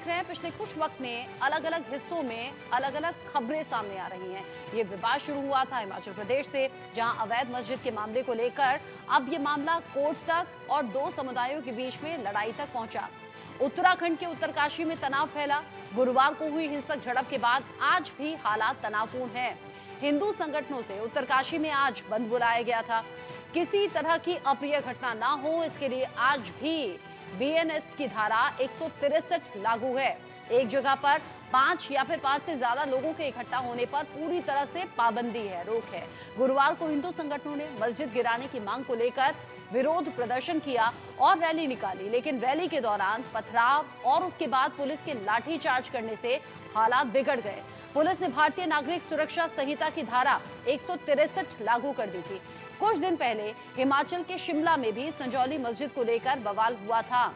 देख रहे हैं, पिछले कुछ वक्त में अलग अलग हिस्सों में अलग अलग खबरें सामने आ रही हैं। ये विवाद शुरू हुआ था हिमाचल प्रदेश से, जहां अवैध मस्जिद के मामले को लेकर अब ये मामला कोर्ट तक और दो समुदायों के बीच में लड़ाई तक पहुंचा। उत्तराखंड के उत्तरकाशी में तनाव फैला। गुरुवार को हुई हिंसक झड़प के बाद आज भी हालात तनावपूर्ण हैं। हिंदू संगठनों से उत्तरकाशी में आज बंद बुलाया गया था। किसी तरह की अप्रिय घटना ना हो, इसके लिए आज भी बीएनएस की धारा 163 लागू है। एक जगह पर 5 या फिर 5 से ज्यादा लोगों के इकट्ठा होने पर पूरी तरह से पाबंदी है, रोक है। गुरुवार को हिंदू संगठनों ने मस्जिद गिराने की मांग को लेकर विरोध प्रदर्शन किया और रैली निकाली, लेकिन रैली के दौरान पथराव और उसके बाद पुलिस के लाठीचार्ज करने से हालात बिगड़ गए। पुलिस ने भारतीय नागरिक सुरक्षा संहिता की धारा 163 लागू कर दी थी। कुछ दिन पहले हिमाचल के शिमला में भी संजौली मस्जिद को लेकर बवाल हुआ था।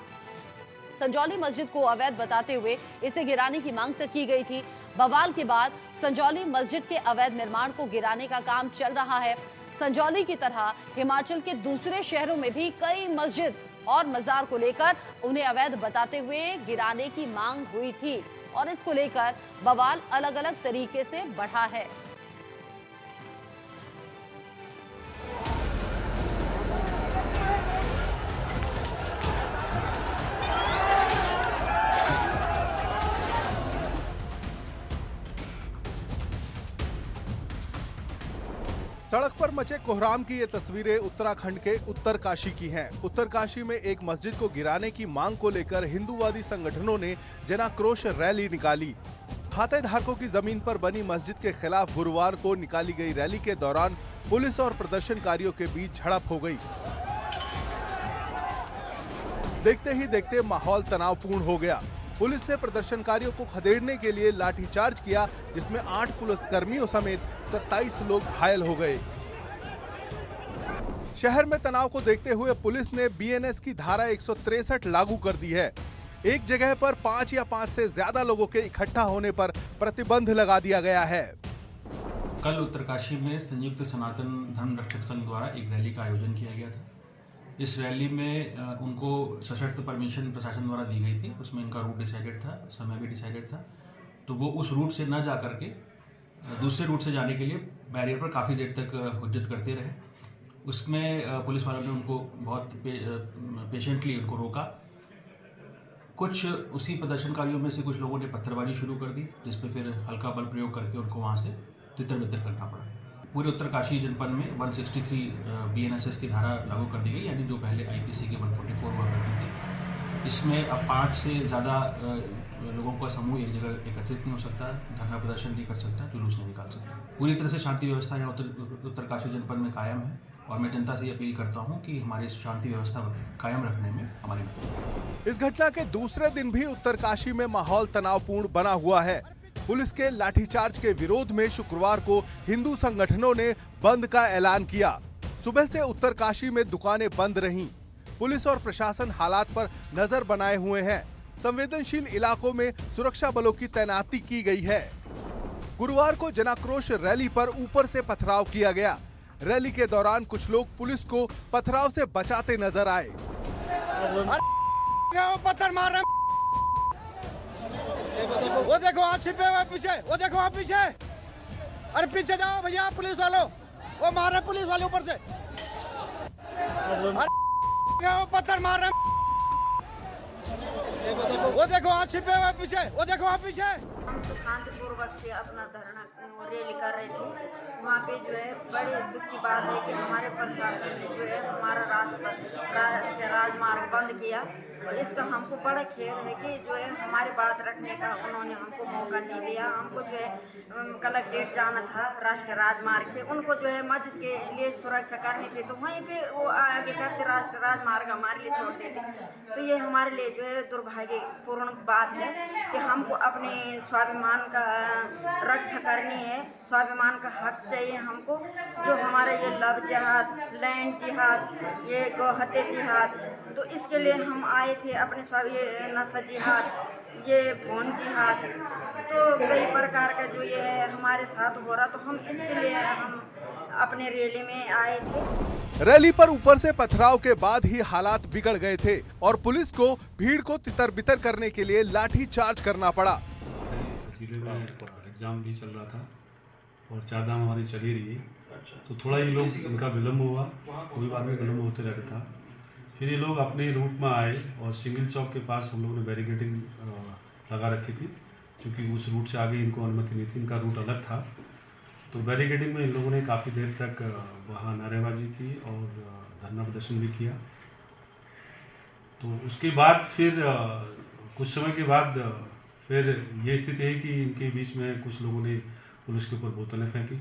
संजौली मस्जिद को अवैध बताते हुए इसे गिराने की मांग तक की गई थी। बवाल के बाद संजौली मस्जिद के अवैध निर्माण को गिराने का काम चल रहा है। संजौली की तरह हिमाचल के दूसरे शहरों में भी कई मस्जिद और मजार को लेकर उन्हें अवैध बताते हुए गिराने की मांग हुई थी और इसको लेकर बवाल अलग अलग तरीके से बढ़ा है। सड़क पर मचे कोहराम की ये तस्वीरें उत्तराखंड के उत्तरकाशी की हैं। उत्तरकाशी में एक मस्जिद को गिराने की मांग को लेकर हिंदूवादी संगठनों ने जनाक्रोश रैली निकाली। खाते धारकों की जमीन पर बनी मस्जिद के खिलाफ गुरुवार को निकाली गई रैली के दौरान पुलिस और प्रदर्शनकारियों के बीच झड़प हो गई। देखते ही देखते माहौल तनावपूर्ण हो गया। पुलिस ने प्रदर्शनकारियों को खदेड़ने के लिए लाठीचार्ज किया, जिसमें 8 पुलिसकर्मियों समेत 27 लोग घायल हो गए। शहर में तनाव को देखते हुए पुलिस ने बीएनएस की धारा 163 लागू कर दी है। एक जगह पर 5 या 5 से ज्यादा लोगों के इकट्ठा होने पर प्रतिबंध लगा दिया गया है। कल उत्तरकाशी में संयुक्त सनातन धर्म रक्षक संघ द्वारा एक रैली का आयोजन किया गया था। इस रैली में उनको सशर्त परमिशन प्रशासन द्वारा दी गई थी। उसमें इनका रूट डिसाइडेड था, समय भी डिसाइडेड था। तो वो उस रूट से न जा करके दूसरे रूट से जाने के लिए बैरियर पर काफ़ी देर तक हुज्जत करते रहे। उसमें पुलिस वालों ने उनको बहुत पेशेंटली उनको रोका। कुछ उसी प्रदर्शनकारियों में से कुछ लोगों ने पत्थरबाजी शुरू कर दी, जिस पे फिर हल्का बल प्रयोग करके उनको वहाँ से तितर-बितर करना पड़ा। पूरे उत्तरकाशी जनपद में 163 बीएनएसएस की धारा लागू कर दी गई, यानी जो पहले आईपीसी के 144 हुआ करती थी। इसमें अब 5 से ज़्यादा लोगों का समूह एक जगह एकत्रित नहीं हो सकता, धरना प्रदर्शन नहीं कर सकता, जुलूस नहीं निकाल सकता। पूरी तरह से शांति व्यवस्था यहाँ उत्तरकाशी जनपद में कायम है और मैं जनता से अपील करता हूँ कि हमारी शांति व्यवस्था कायम रखने में हमारी मदद। इस घटना के दूसरे दिन भी उत्तरकाशी में माहौल तनावपूर्ण बना हुआ है। पुलिस के लाठीचार्ज के विरोध में शुक्रवार को हिंदू संगठनों ने बंद का ऐलान किया। सुबह से उत्तरकाशी में दुकानें बंद रहीं। पुलिस और प्रशासन हालात पर नजर बनाए हुए हैं। संवेदनशील इलाकों में सुरक्षा बलों की तैनाती की गई है। गुरुवार को जनाक्रोश रैली पर ऊपर से पथराव किया गया। रैली के दौरान कुछ लोग पुलिस को पथराव से बचाते नजर आए। पत्थर मार रहे, वो देखो वहाँ छिपे हुए पीछे, वो देखो वहाँ पीछे। अरे पीछे जाओ भैया पुलिस वालों, वो मार रहे पुलिस वाले ऊपर से। अरे पत्थर मार रहे, वो देखो वहाँ छिपे हुए पीछे, वो देखो वहाँ पीछे। हम तो शांतिपूर्वक से अपना धरना रैली कर रहे थे। वहाँ पे जो है बड़े दुख की बात है कि हमारे प्रशासन ने जो है हमारा राष्ट्रीय राजमार्ग बंद किया और इसका हमको बड़ा खेद है कि जो है हमारी बात रखने का उन्होंने हमको मौका नहीं दिया। हमको जो है कलेक्ट्रेट जाना था राष्ट्रीय राजमार्ग से, उनको जो है मस्जिद के लिए सुरक्षा करनी थी, तो वहीं पे वो आगे करते राष्ट्रीय राजमार्ग हमारे लिए छोड़ देते। तो ये हमारे लिए जो है दुर्भाग्यपूर्ण बात है कि हमको अपने स्वाभिमान का रक्षा करनी है, स्वाभिमान का हक चाहिए हमको। जो हमारे ये लव जिहाद, लैंड जिहाद, ये गौ हत्या जिहाद, तो इसके लिए हम आए थे अपने नशा जिहाद ये फोन जिहाद, तो कई प्रकार का जो ये है हमारे साथ हो रहा, तो हम इसके लिए हम अपने रैली में आए थे। रैली पर ऊपर से पथराव के बाद ही हालात बिगड़ गए थे और पुलिस को भीड़ को तितर-बितर करने के लिए लाठी चार्ज करना पड़ा। जिले में एग्जाम भी चल रहा था और चारधाम हमारी चली रही है, तो थोड़ा ये लोग इनका विलम्ब हुआ, कोई बात नहीं, विलम्ब होते रहता था। फिर ये लोग अपने रूट में आए और सिंगल चौक के पास हम लोगों ने बैरिकेडिंग लगा रखी थी, क्योंकि उस रूट से आगे इनको अनुमति नहीं थी, इनका रूट अलग था। तो बैरिकेडिंग में इन लोगों ने काफ़ी देर तक वहाँ नारेबाजी की और धरना प्रदर्शन भी किया। तो उसके बाद फिर कुछ समय के बाद फिर ये स्थिति है कि इनके बीच में कुछ लोगों ने पुलिस के ऊपर बोतलें फेंकी,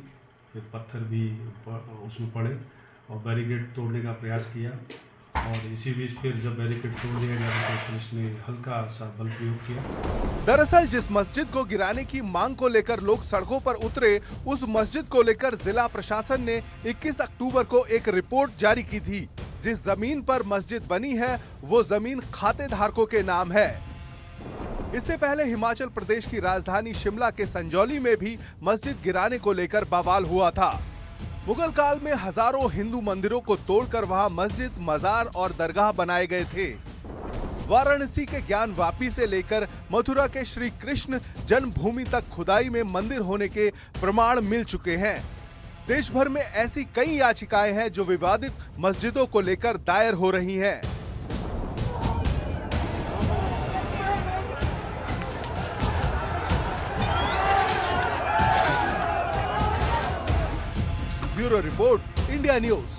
फिर पत्थर भी उसमें पड़े और बैरिकेड तोड़ने का प्रयास किया। और इसी बीच फिर जब बैरिकेड तोड़ दिया गया तो पुलिस ने हल्का सा बल प्रयोग किया। दरअसल जिस मस्जिद को गिराने की मांग को लेकर लोग सड़कों पर उतरे, उस मस्जिद को लेकर जिला प्रशासन ने 21 अक्टूबर को एक रिपोर्ट जारी की थी। जिस जमीन पर मस्जिद बनी है वो जमीन खाते धारकों के नाम है। इससे पहले हिमाचल प्रदेश की राजधानी शिमला के संजौली में भी मस्जिद गिराने को लेकर बवाल हुआ था। मुगल काल में हजारों हिंदू मंदिरों को तोड़कर वहां मस्जिद, मजार और दरगाह बनाए गए थे। वाराणसी के ज्ञानवापी से लेकर मथुरा के श्री कृष्ण जन्मभूमि तक खुदाई में मंदिर होने के प्रमाण मिल चुके हैं। देश भर में ऐसी कई याचिकाएं हैं जो विवादित मस्जिदों को लेकर दायर हो रही हैं। Bureau report, India news.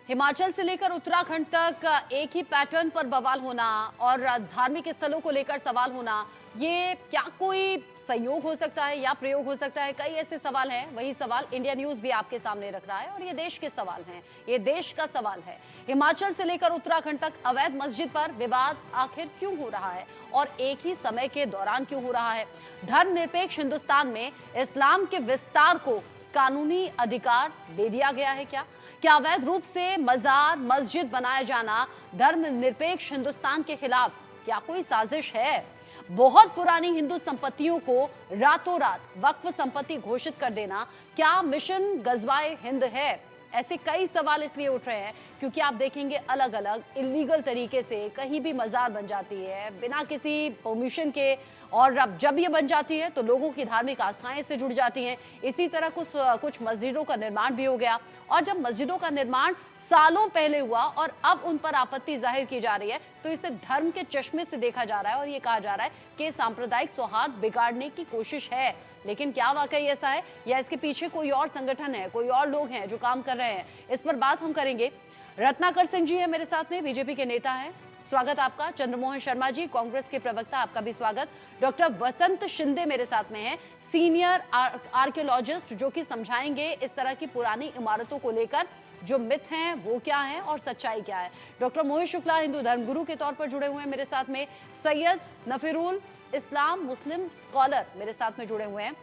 Himachal से लेकर उत्तराखंड तक एक ही पैटर्न पर बवाल होना और धार्मिक स्थलों को लेकर सवाल होना, ये क्या कोई संयोग हो सकता है या प्रयोग हो सकता है? कई ऐसे सवाल हैं। वही सवाल इंडिया न्यूज भी आपके सामने रख रहा है और ये देश के सवाल हैं, ये देश का सवाल है। हिमाचल से लेकर उत्तराखंड तक अवैध मस्जिद पर विवाद आखिर क्यों हो रहा है और एक ही समय के दौरान क्यों हो रहा है? धर्मनिरपेक्ष हिंदुस्तान में इस्लाम के विस्तार को कानूनी अधिकार दे दिया गया है क्या? क्या अवैध रूप से मजार, मस्जिद बनाया जाना धर्मनिरपेक्ष हिंदुस्तान के खिलाफ क्या कोई साजिश है? बहुत पुरानी हिंदू संपत्तियों को रातों रात वक्फ संपत्ति घोषित कर देना क्या मिशन गजवाए हिंद है? ऐसे कई सवाल इसलिए उठ रहे हैं क्योंकि आप देखेंगे अलग अलग इलीगल तरीके से कहीं भी मजार बन जाती है बिना किसी परमिशन के, और अब जब ये बन जाती है तो लोगों की धार्मिक आस्थाएं इससे जुड़ जाती हैं। इसी तरह कुछ मस्जिदों का निर्माण भी हो गया, और जब मस्जिदों का निर्माण सालों पहले हुआ और अब उन पर आपत्ति जाहिर की जा रही है तो इसे धर्म के चश्मे से देखा जा रहा है और ये कहा जा रहा है कि सांप्रदायिक सौहार्द बिगाड़ने की कोशिश है। लेकिन क्या वाकई ऐसा है या इसके पीछे कोई और संगठन है, कोई और लोग हैं जो काम कर रहे हैं? इस पर बात हम करेंगे। रत्नाकर सिंह जी है मेरे साथ में, बीजेपी के नेता हैं, स्वागत आपका। चंद्रमोहन शर्मा जी, कांग्रेस के प्रवक्ता, आपका भी स्वागत। डॉक्टर वसंत शिंदे मेरे साथ में हैं, सीनियर आर्कियोलॉजिस्ट, जो कि समझाएंगे इस तरह की पुरानी इमारतों को लेकर जो मिथ हैं वो क्या हैं और सच्चाई क्या है। डॉक्टर मोहित शुक्ला, हिंदू धर्मगुरु के तौर पर जुड़े हुए हैं मेरे साथ में। सैयद नफीरुल इस्लाम, मुस्लिम स्कॉलर, मेरे साथ में जुड़े हुए हैं।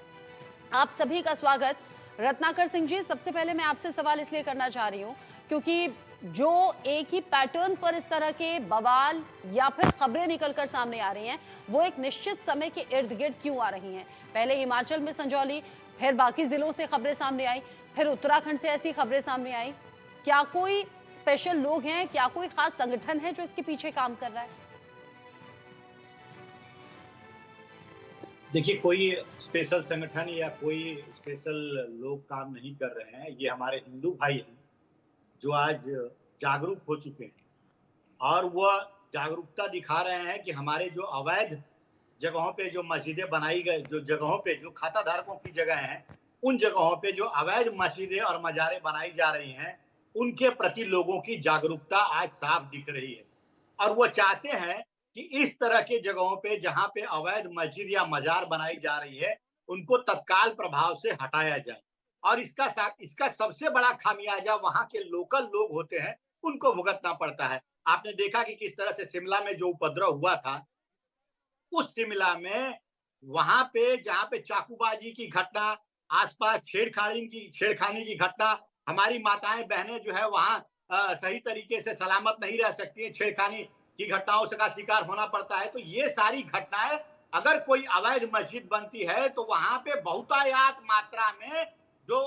आप सभी का स्वागत। रत्नाकर सिंह जी, सबसे पहले मैं आपसे सवाल इसलिए करना चाह रही हूँ क्योंकि जो एक ही पैटर्न पर इस तरह के बवाल या फिर खबरें निकलकर सामने आ रही हैं वो एक निश्चित समय के इर्द गिर्द क्यों आ रही हैं? पहले हिमाचल में संजौली, फिर बाकी जिलों से खबरें सामने आई, फिर उत्तराखंड से ऐसी खबरें सामने आई। क्या कोई स्पेशल लोग हैं, क्या कोई खास संगठन है जो इसके पीछे काम कर रहा है? देखिए, कोई स्पेशल संगठन या कोई स्पेशल लोग काम नहीं कर रहे हैं। ये हमारे हिंदू भाई हैं जो आज जागरूक हो चुके हैं और वह जागरूकता दिखा रहे हैं कि हमारे जो अवैध जगहों पे जो मस्जिदें बनाई गई, जो जगहों पे जो खाता धारकों की जगह हैं, उन जगहों पे जो अवैध मस्जिदें और मजारें बनाई जा रही हैं, उनके प्रति लोगों की जागरूकता आज साफ दिख रही है। और वो चाहते हैं कि इस तरह के जगहों पे जहां पे अवैध मस्जिद या मजार बनाई जा रही है, उनको तत्काल प्रभाव से हटाया जाए। और इसका सबसे बड़ा खामियाजा वहां के लोकल लोग होते हैं, उनको भुगतना पड़ता है। आपने देखा कि किस तरह से शिमला में जो उपद्रव हुआ था, उस शिमला में वहां पे जहां पे चाकूबाजी की घटना, आसपास छेड़खानी की घटना, हमारी माताएं बहनें जो है वहां सही तरीके से सलामत नहीं रह सकती है, छेड़खानी की घटनाओं का शिकार होना पड़ता है। तो ये सारी घटनाएं, अगर कोई अवैध मस्जिद बनती है तो वहां पे बहुतायात मात्रा में जो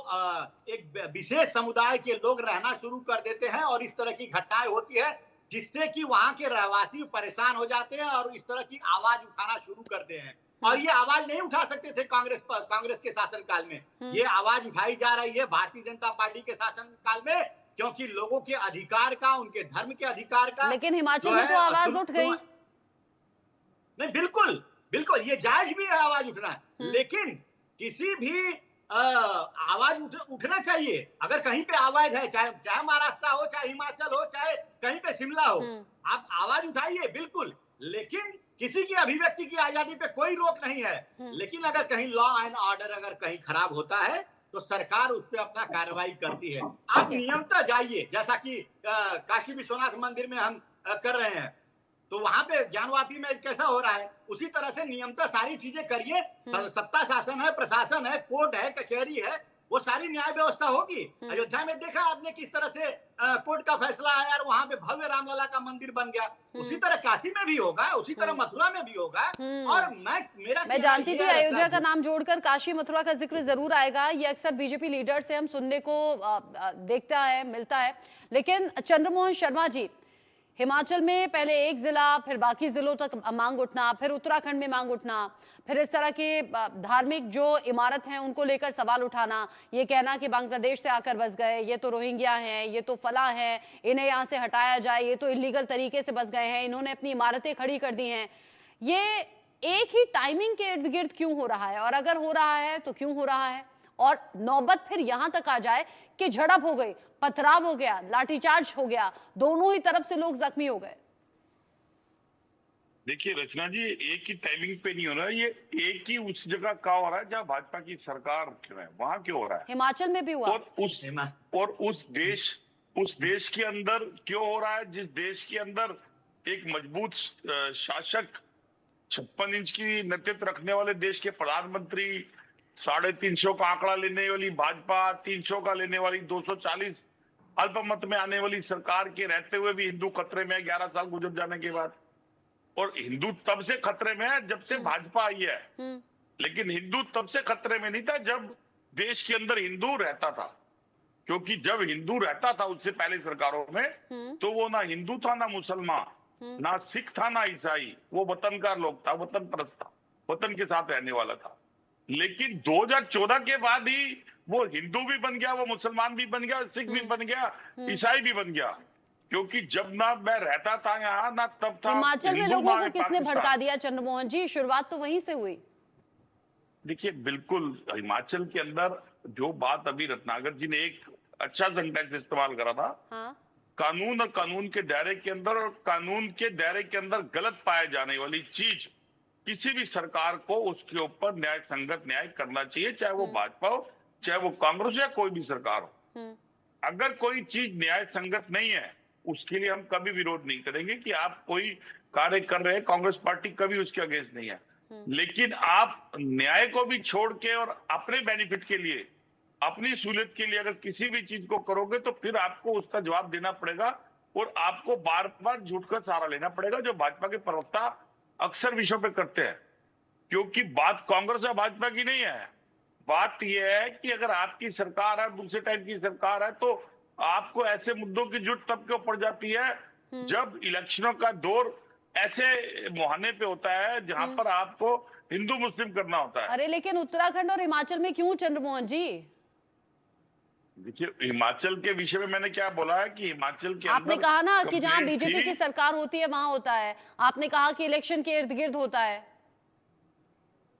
एक विशेष समुदाय के लोग रहना शुरू कर देते हैं और इस तरह की घटनाएं होती है, जिससे कि वहां के रहवासी परेशान हो जाते हैं और इस तरह की आवाज उठाना शुरू करते हैं। और ये आवाज नहीं उठा सकते थे कांग्रेस के शासनकाल में, ये आवाज उठाई जा रही है भारतीय जनता पार्टी के शासनकाल में, क्योंकि लोगों के अधिकार का, उनके धर्म के अधिकार का। लेकिन हिमाचल में तो आवाज उठ गई। नहीं, बिल्कुल बिल्कुल ये जायज भी है आवाज उठना, लेकिन किसी भी आवाज उठना चाहिए। अगर कहीं पे आवाज है, चाहे महाराष्ट्र हो, चाहे हिमाचल हो, चाहे कहीं पे शिमला हो, आप आवाज उठाइए बिल्कुल, लेकिन किसी की अभिव्यक्ति की आजादी पे कोई रोक नहीं है। लेकिन अगर कहीं लॉ एंड ऑर्डर अगर कहीं खराब होता है तो सरकार उस पर अपना कार्रवाई करती है। आप नियमतः जाइए, जैसा कि काशी विश्वनाथ मंदिर में हम कर रहे हैं, तो वहां पे ज्ञानवापी में कैसा हो रहा है, उसी तरह से नियमतः सारी चीजें करिए। सत्ता शासन है, प्रशासन है, कोर्ट है, कचहरी है, वो सारी न्याय व्यवस्था होगी। अयोध्या में देखा आपने किस तरह से कोर्ट का फैसला आया और वहां पे भव्य रामलला का मंदिर बन गया। उसी तरह काशी में भी होगा, उसी तरह मथुरा में भी होगा। और मैं जानती थी अयोध्या का नाम जोड़कर काशी मथुरा का जिक्र जरूर आएगा। ये अक्सर बीजेपी लीडर से हम सुनने को देखता है, मिलता है। लेकिन चंद्रमोहन शर्मा जी, हिमाचल में पहले एक जिला, फिर बाकी जिलों तक मांग उठना, फिर उत्तराखंड में मांग उठना, फिर इस तरह के धार्मिक जो इमारत हैं उनको लेकर सवाल उठाना, ये कहना कि बांग्लादेश से आकर बस गए, ये तो रोहिंग्या हैं, ये तो फला हैं, इन्हें यहाँ से हटाया जाए, ये तो इलीगल तरीके से बस गए हैं, इन्होंने अपनी इमारतें खड़ी कर दी हैं। ये एक ही टाइमिंग के इर्द गिर्द क्यों हो रहा है, और अगर हो रहा है तो क्यों हो रहा है? और नौबत फिर यहां तक आ जाए कि झड़प हो गई, पथराव हो गया, लाठीचार्ज हो गया, दोनों ही तरफ से लोग जख्मी हो गए। देखिए रचना जी, एक ही टाइमिंग पे नहीं हो रहा है, ये एक ही उस जगह का हो रहा है जहाँ भाजपा की सरकार क्यों है, वहां क्यों हो रहा है। हिमाचल में भी हुआ। और उस देश के अंदर क्यों हो रहा है, जिस देश के अंदर एक मजबूत शासक, 56 इंच की नेतृत्व रखने वाले देश के प्रधानमंत्री, 350 का आंकड़ा लेने वाली भाजपा, 300 का लेने वाली 240 अल्पमत में आने वाली सरकार के रहते हुए भी हिंदू खतरे में है 11 साल गुजर जाने के बाद। और हिंदू तब से खतरे में है जब से भाजपा आई है, लेकिन हिंदू तब से खतरे में नहीं था जब देश के अंदर हिंदू रहता था। क्योंकि जब हिंदू रहता था उससे पहले सरकारों में, तो वो ना हिंदू था, ना मुसलमान, ना सिख था, ना ईसाई, वो वतनकार लोग था, वतन परस्त था, वतन के साथ रहने वाला था। लेकिन 2014 के बाद ही वो हिंदू भी बन गया, वो मुसलमान भी बन गया, सिख भी बन गया, ईसाई भी बन गया। क्योंकि जब ना मैं रहता था यहाँ, ना तब था। हिमाचल में लोगों को किसने भड़का दिया चंद्रमोहन जी? शुरुआत तो वहीं से हुई। देखिए बिल्कुल, हिमाचल के अंदर जो बात अभी रत्नाकर जी ने एक अच्छा सेंटेंस इस्तेमाल करा था, हाँ? कानून और कानून के दायरे के अंदर, और कानून के दायरे के अंदर गलत पाए जाने वाली चीज किसी भी सरकार को उसके ऊपर न्याय संगत न्याय करना चाहिए, चाहे वो भाजपा हो, चाहे वो कांग्रेस या कोई भी सरकार हो। अगर कोई चीज न्याय संगत नहीं है, उसके लिए हम कभी विरोध नहीं करेंगे कि आप कोई कार्य कर रहे हैं, कांग्रेस पार्टी कभी उसके अगेंस्ट नहीं है। लेकिन आप न्याय को भी छोड़ के और अपने बेनिफिट के लिए, अपनी सहूलियत के लिए अगर किसी भी चीज को करोगे तो फिर आपको उसका जवाब देना पड़ेगा, और आपको बार बार झूठ का सहारा लेना पड़ेगा, जो भाजपा के प्रवक्ता अक्सर विषयों पे करते हैं। क्योंकि बात कांग्रेस या भाजपा की नहीं है, बात यह है कि अगर आपकी सरकार है, दूसरे टाइप की सरकार है, तो आपको ऐसे मुद्दों की जरूरत तब क्यों पड़ जाती है जब इलेक्शनों का दौर ऐसे मुहाने पे होता है जहां पर आपको हिंदू मुस्लिम करना होता है। अरे लेकिन उत्तराखंड और हिमाचल में क्यों चंद्रमोहन जी? देखिए हिमाचल के विषय में मैंने क्या बोला है कि हिमाचल के आपने कहा ना कि जहां बीजेपी की सरकार होती है वहां होता है, आपने कहा कि इलेक्शन के इर्द गिर्द होता है।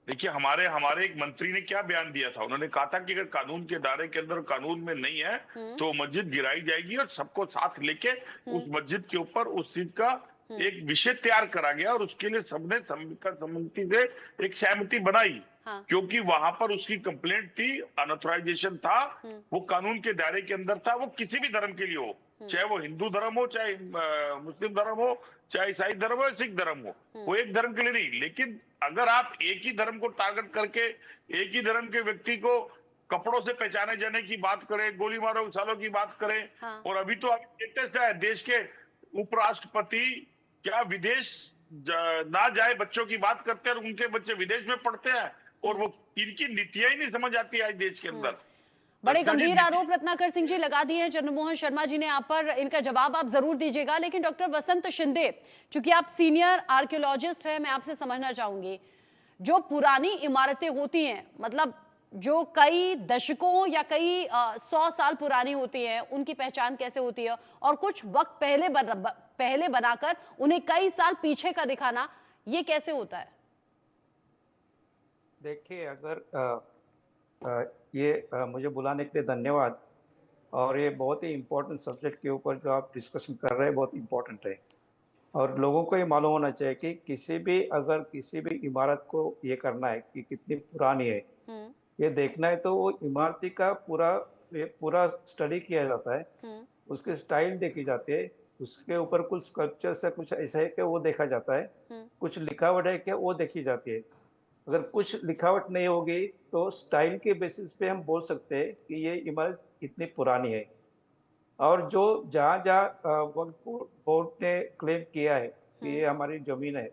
देखिए हमारे एक मंत्री ने क्या बयान दिया था, उन्होंने कहा था कि अगर कानून के दायरे के अंदर कानून में नहीं है तो मस्जिद गिराई जाएगी, और सबको साथ लेके उस मस्जिद के ऊपर उस चीज का एक विषय तैयार करा गया, और उसके लिए सबने सम्मति से एक सहमति बनाई। हाँ। क्योंकि वहां पर उसकी कंप्लेंट थी, अनऑथराइजेशन था, वो कानून के दायरे के अंदर था, वो किसी भी धर्म के लिए हो, चाहे वो हिंदू धर्म हो, चाहे मुस्लिम धर्म हो, चाहे ईसाई धर्म हो, सिख धर्म हो, वो एक धर्म के लिए नहीं। लेकिन अगर आप एक ही धर्म को टारगेट करके एक ही धर्म के व्यक्ति को कपड़ों से पहचाने जाने की बात करें, गोली मारो सालों की बात करें। हाँ। और अभी तो अभी लेटेस्ट है, देश के उपराष्ट्रपति क्या विदेश ना जाए बच्चों की बात करते हैं और उनके बच्चे विदेश में पढ़ते हैं, और वो इनकी नीतियां ही नहीं समझ आती है आज देश के अंदर। बड़े गंभीर आरोप रत्नाकर सिंह जी लगा दिए हैं चंद्रमोहन शर्मा जी ने आप पर, इनका जवाब आप जरूर दीजिएगा। लेकिन डॉक्टर वसंत शिंदे, चूंकि आप सीनियर आर्कियोलॉजिस्ट हैं, मैं आपसे समझना चाहूंगी, जो पुरानी इमारतें होती हैं, मतलब जो कई दशकों या कई 100 साल पुरानी होती हैं, उनकी पहचान कैसे होती है? और कुछ वक्त पहले बनाकर उन्हें कई साल पीछे का दिखाना, ये कैसे होता है? देखिए, अगर मुझे बुलाने के लिए धन्यवाद। और ये बहुत ही इम्पोर्टेंट सब्जेक्ट के ऊपर जो आप डिस्कशन कर रहे हैं बहुत इम्पोर्टेंट है। और लोगों को ये मालूम होना चाहिए कि किसी भी इमारत को ये करना है कि कितनी पुरानी है, ये देखना है तो वो इमारती का पूरा स्टडी किया जाता है, उसकी स्टाइल देखी जाती है, उसके ऊपर कुछ स्कल्पचर से कुछ ऐसा है कि वो देखा जाता है, कुछ लिखावट है कि वो देखी जाती है। अगर कुछ लिखावट नहीं होगी तो स्टाइल के बेसिस पे हम बोल सकते हैं कि ये इमारत इतनी पुरानी है। और जो जहाँ वक्फ बोर्ड ने क्लेम किया है कि ये हमारी जमीन है,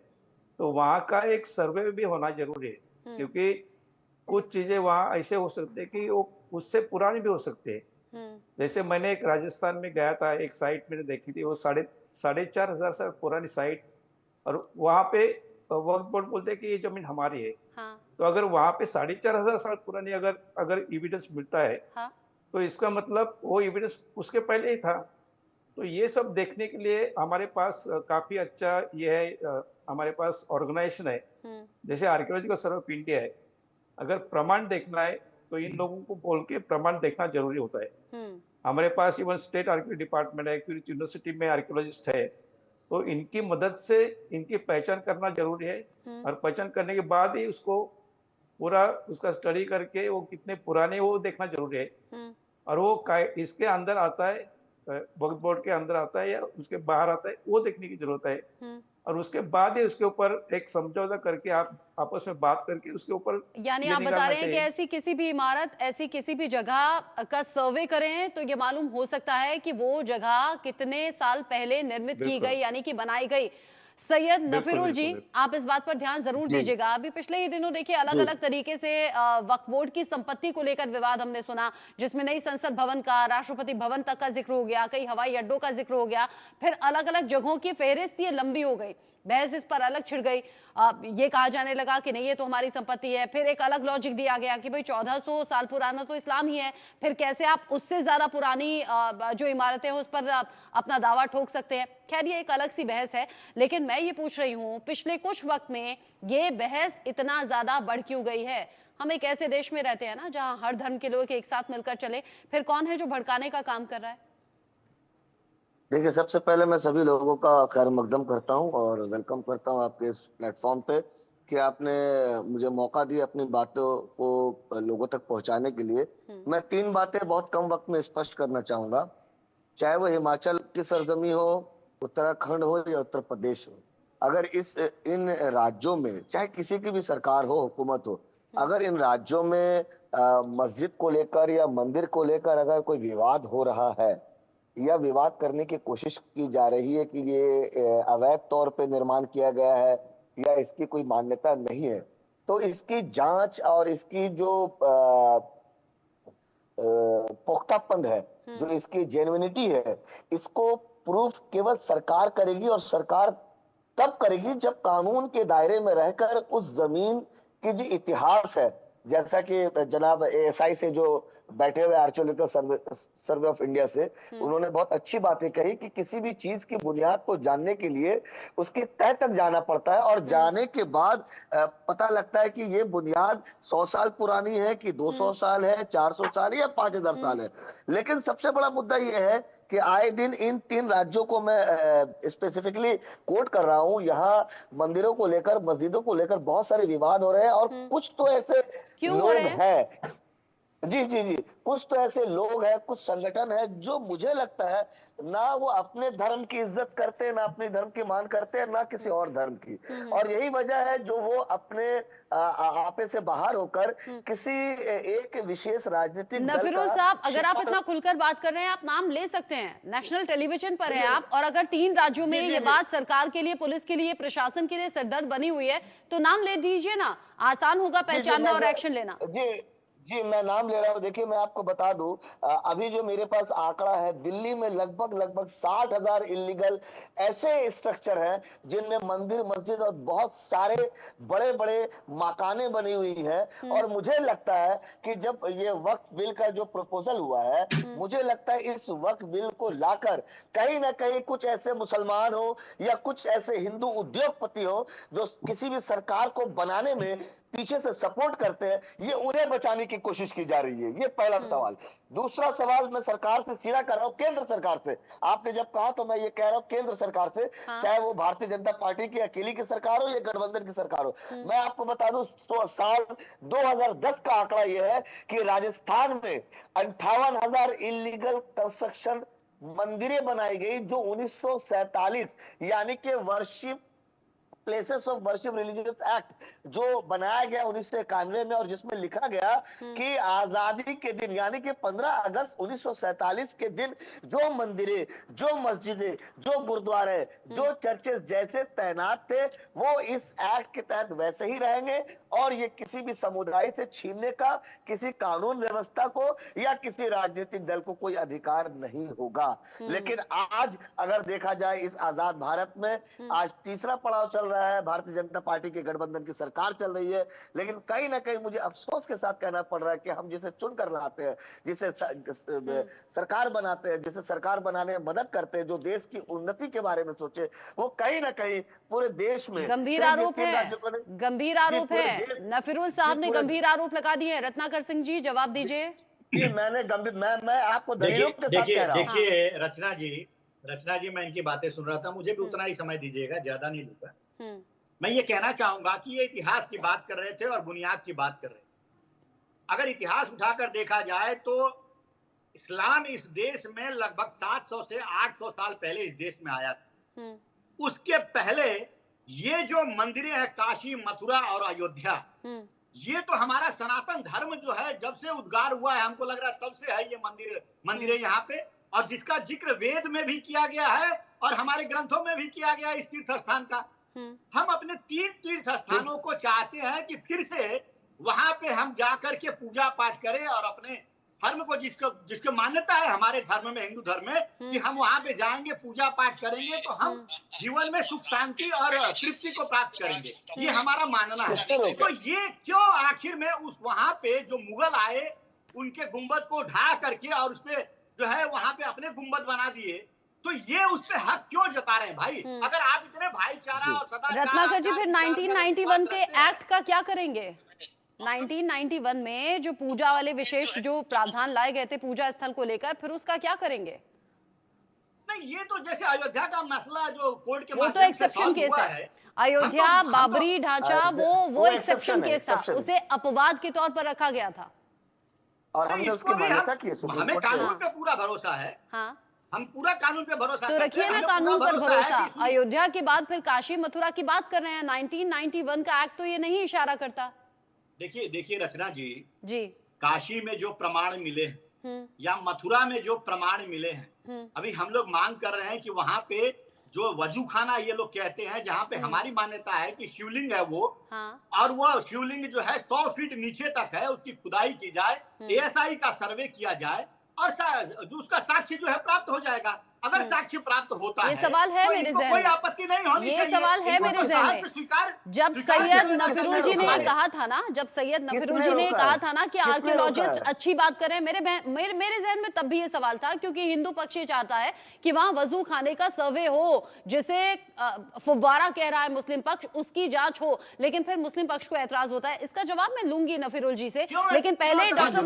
तो वहाँ का एक सर्वे भी होना जरूरी है, क्योंकि कुछ चीजें वहाँ ऐसे हो सकते हैं कि वो उससे पुरानी भी हो सकती है। जैसे मैंने एक राजस्थान में गया था, एक साइट मैंने देखी थी, वो 4,500 साल पुरानी साइट, और वहाँ पे वक्फ बोर्ड बोलते हैं कि ये जमीन हमारी है। हाँ। तो अगर वहाँ पे 4,500 साल पुरानी अगर एविडेंस मिलता है, हाँ। तो इसका मतलब वो एविडेंस उसके पहले ही था। तो ये सब देखने के लिए हमारे पास काफी अच्छा ये है, हमारे पास ऑर्गेनाइजेशन है, जैसे आर्कियोलॉजिकल सर्वे ऑफ इंडिया है। अगर प्रमाण देखना है तो इन लोगों को बोल के प्रमाण देखना जरूरी होता है। हमारे पास इवन स्टेट आर्कियोलॉजी डिपार्टमेंट है, यूनिवर्सिटी में आर्कियोलॉजिस्ट है, तो इनकी मदद से इनकी पहचान करना जरूरी है। और पहचान करने के बाद ही उसको पूरा उसका स्टडी करके वो कितने पुराने वो देखना जरूरी है। और वो इसके अंदर आता है, वक्फ बोर्ड के अंदर आता है या उसके बाहर आता है, वो देखने की जरूरत है। और उसके बाद ही उसके ऊपर एक समझौता करके आप आपस में बात करके उसके ऊपर, यानी आप बता रहे हैं कि ऐसी किसी भी इमारत, ऐसी किसी भी जगह का सर्वे करें तो ये मालूम हो सकता है कि वो जगह कितने साल पहले निर्मित की गई, यानी कि बनाई गई। सैयद नफीरुल जी, आप इस बात पर ध्यान जरूर दीजिएगा। अभी पिछले ही दिनों देखिए अलग अलग तरीके से वक्फ बोर्ड की संपत्ति को लेकर विवाद हमने सुना, जिसमें नई संसद भवन का, राष्ट्रपति भवन तक का जिक्र हो गया, कई हवाई अड्डों का जिक्र हो गया, फिर अलग अलग जगहों की फेहरिस्त ये लंबी हो गई, बहस इस पर अलग छिड़ गई। ये कहा जाने लगा कि नहीं ये तो हमारी संपत्ति है, फिर एक अलग लॉजिक दिया गया कि भाई 1400 साल पुराना तो इस्लाम ही है, फिर कैसे आप उससे ज्यादा पुरानी जो इमारतें हैं उस पर अपना दावा ठोक सकते हैं। खैर ये एक अलग सी बहस है, लेकिन मैं ये पूछ रही हूँ पिछले कुछ वक्त में ये बहस इतना ज्यादा बढ़ क्यों गई है? हम एक ऐसे देश में रहते हैं ना जहाँ हर धर्म के लोग एक साथ मिलकर चले, फिर कौन है जो भड़काने का काम कर रहा है? देखिए, सबसे पहले मैं सभी लोगों का खैर मकदम करता हूं और वेलकम करता हूं आपके इस प्लेटफॉर्म पे कि आपने मुझे मौका दिया अपनी बातों को लोगों तक पहुंचाने के लिए। मैं 3 बातें बहुत कम वक्त में स्पष्ट करना चाहूंगा, चाहे वो हिमाचल की सरजमी हो, उत्तराखंड हो या उत्तर प्रदेश हो। अगर इन राज्यों में चाहे किसी की भी सरकार हो, हुकूमत हो, अगर इन राज्यों में मस्जिद को लेकर या मंदिर को लेकर अगर कोई विवाद हो रहा है या विवाद करने की कोशिश की जा रही है कि ये अवैध तौर पे निर्माण किया गया है या इसकी कोई मान्यता नहीं है, तो इसकी जांच और इसकी जो पुख्तापन है, जो इसकी जेन्युइनिटी है, इसको प्रूफ केवल सरकार करेगी। और सरकार तब करेगी जब कानून के दायरे में रहकर उस जमीन की जो इतिहास है, जैसा कि जनाब ASI से जो बैठे हुए आर्कियोलॉजिकल सर्वे ऑफ इंडिया से उन्होंने बहुत अच्छी बातें कही कि किसी भी चीज की बुनियाद को जानने के लिए उसके तह तक जाना पड़ता है, और जाने के बाद पता लगता है कि ये बुनियाद 100 साल पुरानी है कि 200 साल है, 400 साल है या 5000 साल है। लेकिन सबसे बड़ा मुद्दा ये है कि आए दिन इन 3 राज्यों को मैं स्पेसिफिकली कोट कर रहा हूँ, यहाँ मंदिरों को लेकर, मस्जिदों को लेकर बहुत सारे विवाद हो रहे हैं। और कुछ तो ऐसे लोग हैं जी जी जी, कुछ तो ऐसे लोग हैं, कुछ संगठन है जो मुझे लगता है ना वो अपने धर्म की इज्जत करते हैं, ना अपने धर्म की मान करते हैं, ना किसी और धर्म की। और यही वजह है जो वो अपने आपे से बाहर होकर किसी एक विशेष राजनीतिक दल नफीरुल का साहब, अगर आप शिकार- इतना खुलकर बात कर रहे हैं, आप नाम ले सकते हैं, नेशनल टेलीविजन पर हैं आप, और अगर 3 राज्यों में ये बात सरकार के लिए, पुलिस के लिए, प्रशासन के लिए सरदर्द बनी हुई है, तो नाम ले दीजिए ना, आसान होगा पहचानना और एक्शन लेना। जी जी, मैं नाम ले रहा हूँ। देखिए, मैं आपको बता दूं, अभी जो मेरे पास आंकड़ा है, दिल्ली में लगभग 60,000 इलीगल ऐसे स्ट्रक्चर हैं जिनमें मंदिर, मस्जिद और बहुत सारे बड़े बड़े मकाने बनी हुई हैं। और मुझे लगता है कि जब ये वक्फ बिल का जो प्रपोजल हुआ है, मुझे लगता है इस वक्फ बिल को लाकर कहीं ना कहीं कुछ ऐसे मुसलमान हो या कुछ ऐसे हिंदू उद्योगपति हो जो किसी भी सरकार को बनाने में पीछे से सपोर्ट करते हैं, ये उन्हें बचाने की कोशिश की जा रही है। ये पहला सवाल। दूसरा सवाल मैं सरकार से सीधा कर रहा हूँ, केंद्र सरकार से। आपने जब कहा तो मैं ये कह रहा हूँ केंद्र सरकार से, चाहे वो भारतीय जनता पार्टी की अकेली की सरकार हो या गठबंधन की सरकार हो। मैं आपको बता दूं, साल 2010 का आंकड़ा यह है कि राजस्थान में 58,000 इलीगल कंस्ट्रक्शन मंदिरें बनाई गई जो 1947 यानी कि worship places of worship religious act जो बनाया गया 1991 में, और जिसमें लिखा गया कि आजादी के दिन यानी कि 15 अगस्त 1947 के दिन जो मंदिरें, जो मस्जिदें, जो गुरुद्वारे, जो चर्चेस जैसे तैनात थे, वो इस एक्ट के तहत वैसे ही रहेंगे। और ये किसी भी समुदाय से छीनने का किसी कानून व्यवस्था को या किसी राजनीतिक दल को कोई अधिकार नहीं होगा। लेकिन आज अगर देखा जाए इस आजाद भारत में, आज तीसरा पड़ाव चल रहा है, भारतीय जनता पार्टी के गठबंधन की सरकार चल रही है। लेकिन कहीं ना कहीं मुझे अफसोस के साथ कहना पड़ रहा है कि हम जिसे चुन कर लाते हैं, जिसे सरकार बनाते हैं, जिसे सरकार बनाने में मदद करते हैं, जो देश की उन्नति के बारे में सोचे, वो कहीं ना कहीं पूरे देश में गंभीर आरोप है, गंभीर आरोप है। नफीरुल साहब ने गंभीर आरोप लगा दिए हैं। रत्नाकर सिंह जी, जवाब दीजिए। मैंने गंभीर, मैं आपको दलीलों के साथ कह रहा हूं। देखिए रचना जी, मैं इनकी बातें सुन रहा था, मुझे भी उतना ही समय दीजिएगा, ज्यादा नहीं लूंगा। मैं ये कहना चाहूंगा कि ये इतिहास की बात कर रहे थे और बुनियाद की बात कर रहे थे। अगर इतिहास उठाकर देखा जाए तो इस्लाम इस देश में लगभग 700 से 800 साल पहले इस देश में आया था। उसके पहले ये जो मंदिरें हैं, काशी, मथुरा और अयोध्या, ये तो हमारा सनातन धर्म जो है जब से उद्गार हुआ है, हमको लग रहा है तब से है ये मंदिरें यहाँ पे, और जिसका जिक्र वेद में भी किया गया है और हमारे ग्रंथों में भी किया गया इस तीर्थ स्थान का। हम अपने 3 तीर्थ स्थानों को चाहते हैं कि फिर से वहां पे हम जाकर के पूजा पाठ करें और अपने धर्म को, जिसको मान्यता है हमारे धर्म में, हिंदू धर्म में, कि हम वहां पे जाएंगे, पूजा पाठ करेंगे तो हम जीवन में सुख, शांति और तृप्ति को प्राप्त करेंगे। ये हमारा मानना है। तो ये क्यों आखिर में उस वहां पे जो मुगल आए, उनके गुंबद को ढा करके और उसपे जो है वहां पे अपने गुंबद बना दिए, तो ये उस पे हक क्यों जता रहे हैं भाई? अगर आप इतने भाईचारा और सदाचार, रत्नाकर जी, फिर 1991 के एक्ट का क्या करेंगे? 1991 में जो पूजा वाले विशेष जो प्रावधान लाए गए थे पूजा स्थल को लेकर, फिर उसका क्या करेंगे? नहीं, ये तो जैसे अयोध्या का मसला जो कोर्ट के वो तो एक्सेप्शन केस है। अयोध्या, बाबरी ढांचा, वो एक्सेप्शन केस था, उसे अपवाद के तौर पर रखा गया था और हमने उसकी मान्यता की। हमें कानून पे पूरा भरोसा है। हाँ, हम पूरा कानून पे भरोसा तो रखिए ना कानून पर भरोसा। अयोध्या के बाद फिर काशी, मथुरा की बात कर रहे हैं। 1991 का एक्ट तो ये नहीं इशारा करता। देखिए रचना जी, काशी में जो प्रमाण मिले हैं या मथुरा में जो प्रमाण मिले हैं, अभी हम लोग मांग कर रहे हैं कि वहां पे जो वजू खाना ये लोग कहते हैं, जहाँ पे हमारी मान्यता है कि शिवलिंग है वो, और वो शिवलिंग जो है 100 फीट नीचे तक है, उसकी खुदाई की जाए, ASI का सर्वे किया जाए और उसका साक्ष्य जो है प्राप्त हो जाएगा। अगर साक्ष्य प्राप्त होता है, ये सवाल है तो मेरे जहन में, कोई आपत्ति नहीं होनी चाहिए। ये सवाल है मेरे जहन में। जब सैयद नफीरुल जी ने कहा था ना, कि आर्कियोलॉजिस्ट अच्छी बात करें, मेरे जहन में तब भी ये सवाल था, क्योंकि हिंदू पक्ष ये चाहता है कि वहां वजू खाने का सर्वे हो, जिसे फुव्वारा कह रहा है मुस्लिम पक्ष, उसकी जांच हो। लेकिन फिर मुस्लिम पक्ष को ऐतराज होता है। इसका जवाब मैं लूंगी नफीरुल जी से, लेकिन पहले डॉक्टर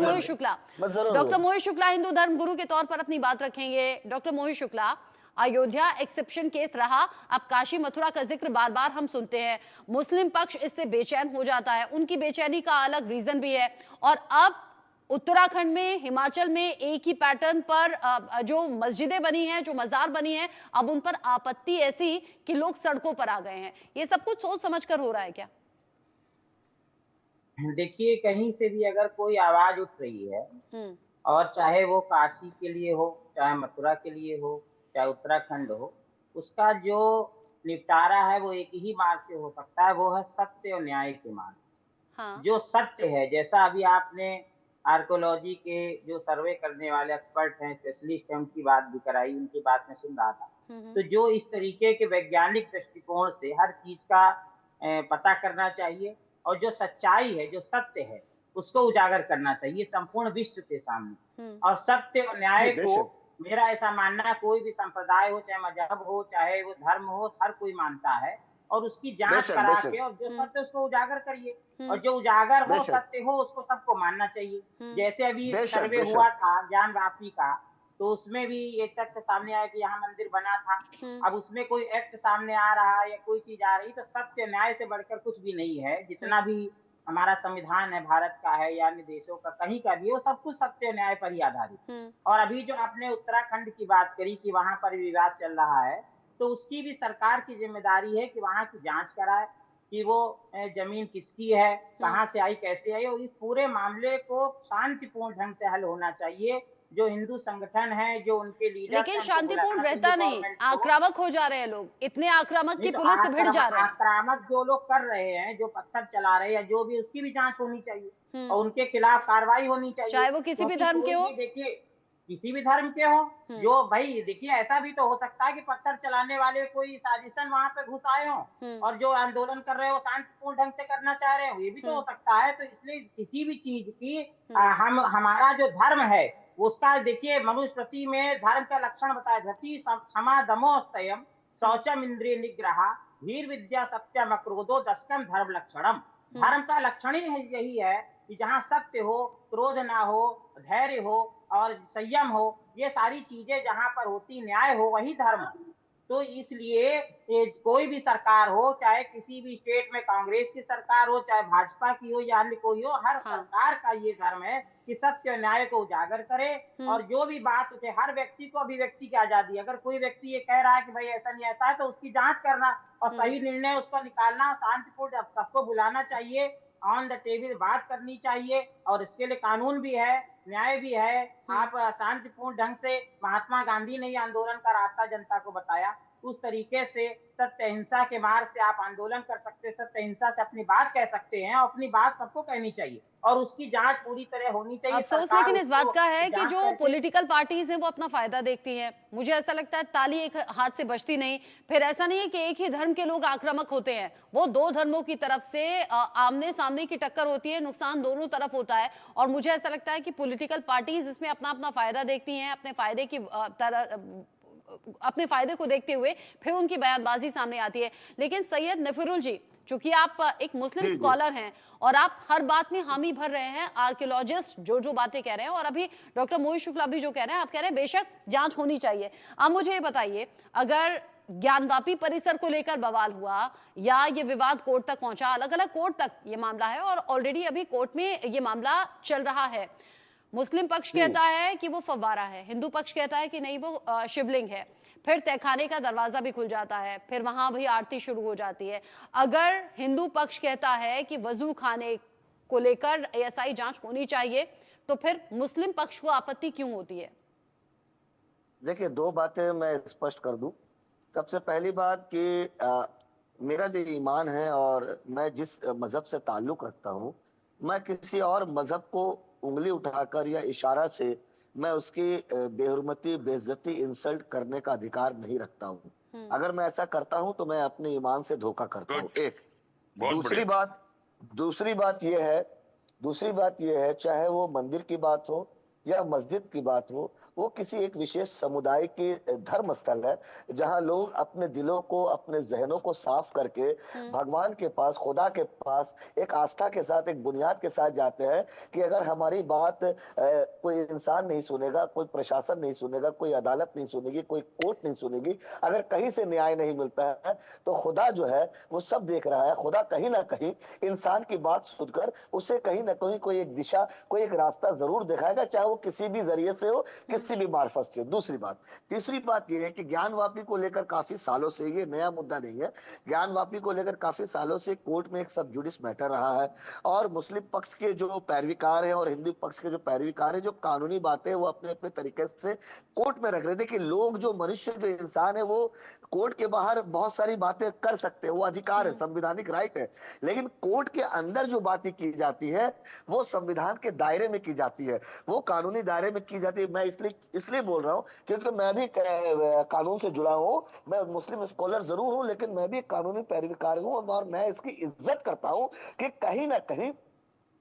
मोहित शुक्ला हिंदू धर्म गुरु के तौर पर अपनी बात रखेंगे। डॉक्टर मोहित शुक्ला, अयोध्या एक्सेप्शन केस रहा, अब काशी मथुरा का जिक्र बार बार हम सुनते हैं, मुस्लिम पक्ष इससे बेचैन हो जाता है, उनकी बेचैनी का अलग रीजन भी है, और अब उत्तराखंड में, हिमाचल में एक ही पैटर्न पर जो मस्जिदें बनी हैं, जो मजार बनी हैं, अब उन पर आपत्ति ऐसी कि लोग सड़कों पर आ गए हैं। ये सब कुछ सोच समझकर हो रहा है क्या? देखिए, कहीं से भी अगर कोई आवाज उठ रही है, और चाहे वो काशी के लिए हो, चाहे मथुरा के लिए हो, चाहे उत्तराखंड हो, उसका जो निपटारा है वो एक ही मार्ग से हो सकता है, वो है सत्य और न्याय के मार्ग। हाँ। जो सत्य है, जैसा अभी आपने आर्कोलॉजी के जो सर्वे करने वाले एक्सपर्ट हैं, स्पेशलिस्ट हैं, उनकी बात भी कराई, उनकी बात मैं सुन रहा था। तो जो इस तरीके के वैज्ञानिक दृष्टिकोण से हर चीज का पता करना चाहिए, और जो सच्चाई है, जो सत्य है, उसको उजागर करना चाहिए संपूर्ण विश्व के सामने। और सत्य और न्याय को, मेरा ऐसा मानना है, कोई भी संप्रदाय हो, चाहे मजहब हो, चाहे वो धर्म हो, हर कोई मानता है, और उसकी जांच करा के, और जो सत्य उसको उजागर करिए, और जो उजागर हो, सत्य हो, उसको सबको मानना चाहिए। जैसे अभी सर्वे हुआ था ज्ञान वापी का, तो उसमें भी ये तथ्य सामने आया कि यहाँ मंदिर बना था। अब उसमें कोई एक्ट सामने आ रहा है या कोई चीज आ रही, तो सत्य न्याय से बढ़कर कुछ भी नहीं है। जितना भी हमारा संविधान है, भारत का है या अन्य देशों का, कहीं का भी, वो सब कुछ सत्य न्याय पर ही आधारित। और अभी जो आपने उत्तराखंड की बात करी कि वहां पर विवाद चल रहा है, तो उसकी भी सरकार की जिम्मेदारी है कि वहां की जांच कराए कि वो जमीन किसकी है, कहाँ से आई, कैसे आई, और इस पूरे मामले को शांतिपूर्ण ढंग से हल होना चाहिए। जो हिंदू संगठन है, जो उनके लीडर, लेकिन शांतिपूर्ण रहता नहीं, आक्रामक हो जा रहे हैं लोग, इतने आक्रामक की पुलिस से भिड़ जा रहे हैं। आक्रामक जो लोग कर रहे हैं, जो पत्थर चला रहे हैं, या जो भी, उसकी भी जांच होनी चाहिए और उनके खिलाफ कार्रवाई होनी चाहिए, चाहे वो किसी भी धर्म के हो। देखिए, किसी भी धर्म के हो, जो भाई, देखिए, ऐसा भी तो हो सकता है कि पत्थर चलाने वाले कोई साजिशन वहां पे घुस आए हो, और जो आंदोलन कर रहे हो शांतिपूर्ण ढंग से करना चाह रहे हो, ये भी तो हो सकता है। तो इसलिए किसी भी चीज की हमारा जो धर्म है उसका, देखिए, मनुस्मृति में धर्म का लक्षण बताया, धृति क्षमा दमो स्तयम शौचम इंद्रिय निग्रह धीर विद्या सत्यम अक्रोधो दशकम धर्म लक्षणम। धर्म का लक्षण ही यही है कि जहाँ सत्य हो, क्रोध ना हो, धैर्य हो और संयम हो, ये सारी चीजें जहाँ पर होती, न्याय हो, वही धर्म। तो इसलिए कोई भी सरकार हो, चाहे किसी भी स्टेट में कांग्रेस की सरकार हो, चाहे भाजपा की हो या अन्य कोई हो, हर सरकार का ये धर्म है कि सत्य और न्याय को उजागर करे। और जो भी बात होते, हर व्यक्ति को अभिव्यक्ति की आजादी, अगर कोई व्यक्ति ये कह रहा है कि भाई ऐसा नहीं ऐसा है, तो उसकी जांच करना और सही निर्णय उसको निकालना, शांतिपूर्ण सबको बुलाना चाहिए, ऑन द टेबल बात करनी चाहिए, और इसके लिए कानून भी है, न्याय भी है। आप शांतिपूर्ण ढंग से, महात्मा गांधी ने आंदोलन का रास्ता जनता को बताया, उस तरीके से सत्य हिंसा के मार्ग से आप आंदोलन कर सकते हैं, सत्य हिंसा से अपनी बात कह सकते हैं, और अपनी बात सबको कहनी चाहिए, और उसकी जांच पूरी तरह होनी चाहिए। अफसोस लेकिन इस बात का है कि जो पॉलिटिकल पार्टीज हैं वो अपना फायदा देखती हैं। मुझे ऐसा लगता है ताली एक हाथ से बजती नहीं। फिर ऐसा नहीं है कि एक ही धर्म के लोग आक्रामक होते हैं, वो दो धर्मों की तरफ से आमने सामने की टक्कर होती है, नुकसान दोनों तरफ होता है। और मुझे ऐसा लगता है कि पॉलिटिकल पार्टीज इसमें अपना अपना फायदा देखती हैं, अपने फायदे को देखते हुए फिर उनकी बयानबाजी सामने आती है। लेकिन सैयद नफीरुल जी, चूंकि आप एक मुस्लिम स्कॉलर हैं और आप हर बात में हामी भर रहे हैं, आर्कियोलॉजिस्ट जो बातें कह रहे हैं, और अभी डॉक्टर मोहित शुक्ला भी जो कह रहे हैं, आप कह रहे हैं बेशक जांच होनी चाहिए। अब मुझे ये बताइए, अगर ज्ञानवापी परिसर को लेकर बवाल हुआ या ये विवाद कोर्ट तक पहुंचा, अलग अलग कोर्ट तक ये मामला है और ऑलरेडी अभी कोर्ट में ये मामला चल रहा है। मुस्लिम पक्ष कहता है कि वो फव्वारा है, हिंदू पक्ष कहता है कि नहीं वो शिवलिंग है, फिर तहखाने का दरवाजा भी खुल जाता है, फिर वहां भी आरती शुरू हो जाती है। अगर हिंदू पक्ष कहता है कि वजू खाने को लेकर एएसआई जांच होनी चाहिए, तो फिर मुस्लिम पक्ष को आपत्ति क्यों होती है? देखिए, दो बातें मैं स्पष्ट कर दूं। सबसे पहली बात कि मेरा जो ईमान है और मैं जिस मजहब से ताल्लुक रखता हूं, मैं किसी और मजहब को उंगली उठाकर या इशारा से मैं उसकी बेहुरमती, बेइज्जती, इंसल्ट करने का अधिकार नहीं रखता हूँ। अगर मैं ऐसा करता हूँ तो मैं अपने ईमान से धोखा करता हूँ। एक दूसरी बात यह है, चाहे वो मंदिर की बात हो या मस्जिद की बात हो, वो किसी एक विशेष समुदाय की धर्म स्थल है, जहां लोग अपने दिलों को, अपने जहनों को साफ करके भगवान के पास, खुदा के पास एक आस्था के साथ, एक बुनियाद के साथ जाते हैं कि अगर हमारी बात कोई इंसान नहीं सुनेगा, कोई प्रशासन नहीं सुनेगा, कोई अदालत नहीं सुनेगी, कोई कोर्ट नहीं सुनेगी, अगर कहीं से न्याय नहीं मिलता है, तो खुदा जो है वो सब देख रहा है। खुदा कहीं ना कहीं इंसान की बात सुनकर उसे कहीं ना कहीं कोई एक दिशा, कोई एक रास्ता जरूर दिखाएगा, चाहे वो किसी भी जरिए से हो, किसी भी मार्फत से हो। दूसरी बात, तीसरी बात यह है कि ज्ञानवापी को लेकर काफी सालों से, ये नया मुद्दा नहीं है, ज्ञानवापी को लेकर काफी सालों से कोर्ट में एक सब जुडिस मैटर रहा है, और मुस्लिम पक्ष के जो पैरवीकार हैं और हिंदू पक्ष के जो पैरवीकार हैं, जो कानूनी बातें वो अपने अपने तरीके से कोर्ट में रख रहे थे कि लोग, जो मनुष्य, जो इंसान है, वो कोर्ट के बाहर बहुत सारी बातें कर सकते हैं, वो अधिकार है, संवैधानिक राइट है, लेकिन कोर्ट के अंदर जो बातें की जाती है वो संविधान के दायरे में की जाती है, वो कानूनी दायरे में की जाती है। मैं इसलिए बोल रहा हूँ क्योंकि मैं भी कानून से जुड़ा हूँ, मैं मुस्लिम स्कॉलर जरूर हूँ, लेकिन मैं भी कानूनी पैरवीकार हूँ, और मैं इसकी इज्जत करता हूँ कि कहीं ना कहीं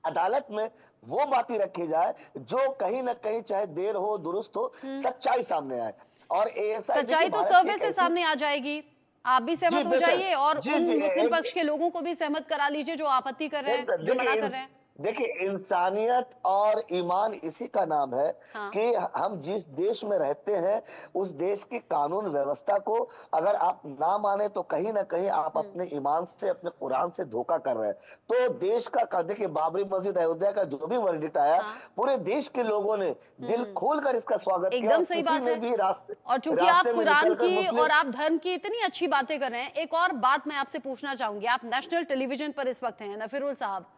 अदालत में वो बातें रखी जाए जो कहीं ना कहीं, चाहे देर हो दुरुस्त हो, सच्चाई सामने आए। और सच्चाई तो सर्वे से सामने आ जाएगी। आप भी सहमत हो जाइए और उन मुस्लिम पक्ष के लोगों को भी सहमत करा लीजिए जो आपत्ति कर रहे हैं, जो मना कर रहे हैं। देखिए, इंसानियत और ईमान इसी का नाम है कि हम जिस देश में रहते हैं उस देश की कानून व्यवस्था को अगर आप ना माने तो कहीं ना कहीं आप अपने ईमान से, अपने कुरान से धोखा कर रहे हैं। तो देश का, देखिए बाबरी मस्जिद अयोध्या का जो भी वर्डिक्ट आया, पूरे देश के लोगों ने दिल खोलकर इसका स्वागत किया। एकदम सही बात है। और चूंकि आप कुरान की और आप धर्म की इतनी अच्छी बातें कर रहे हैं, एक और बात मैं आपसे पूछना चाहूंगी। आप नेशनल टेलीविजन पर इस वक्त हैं, नफीरुल साहब,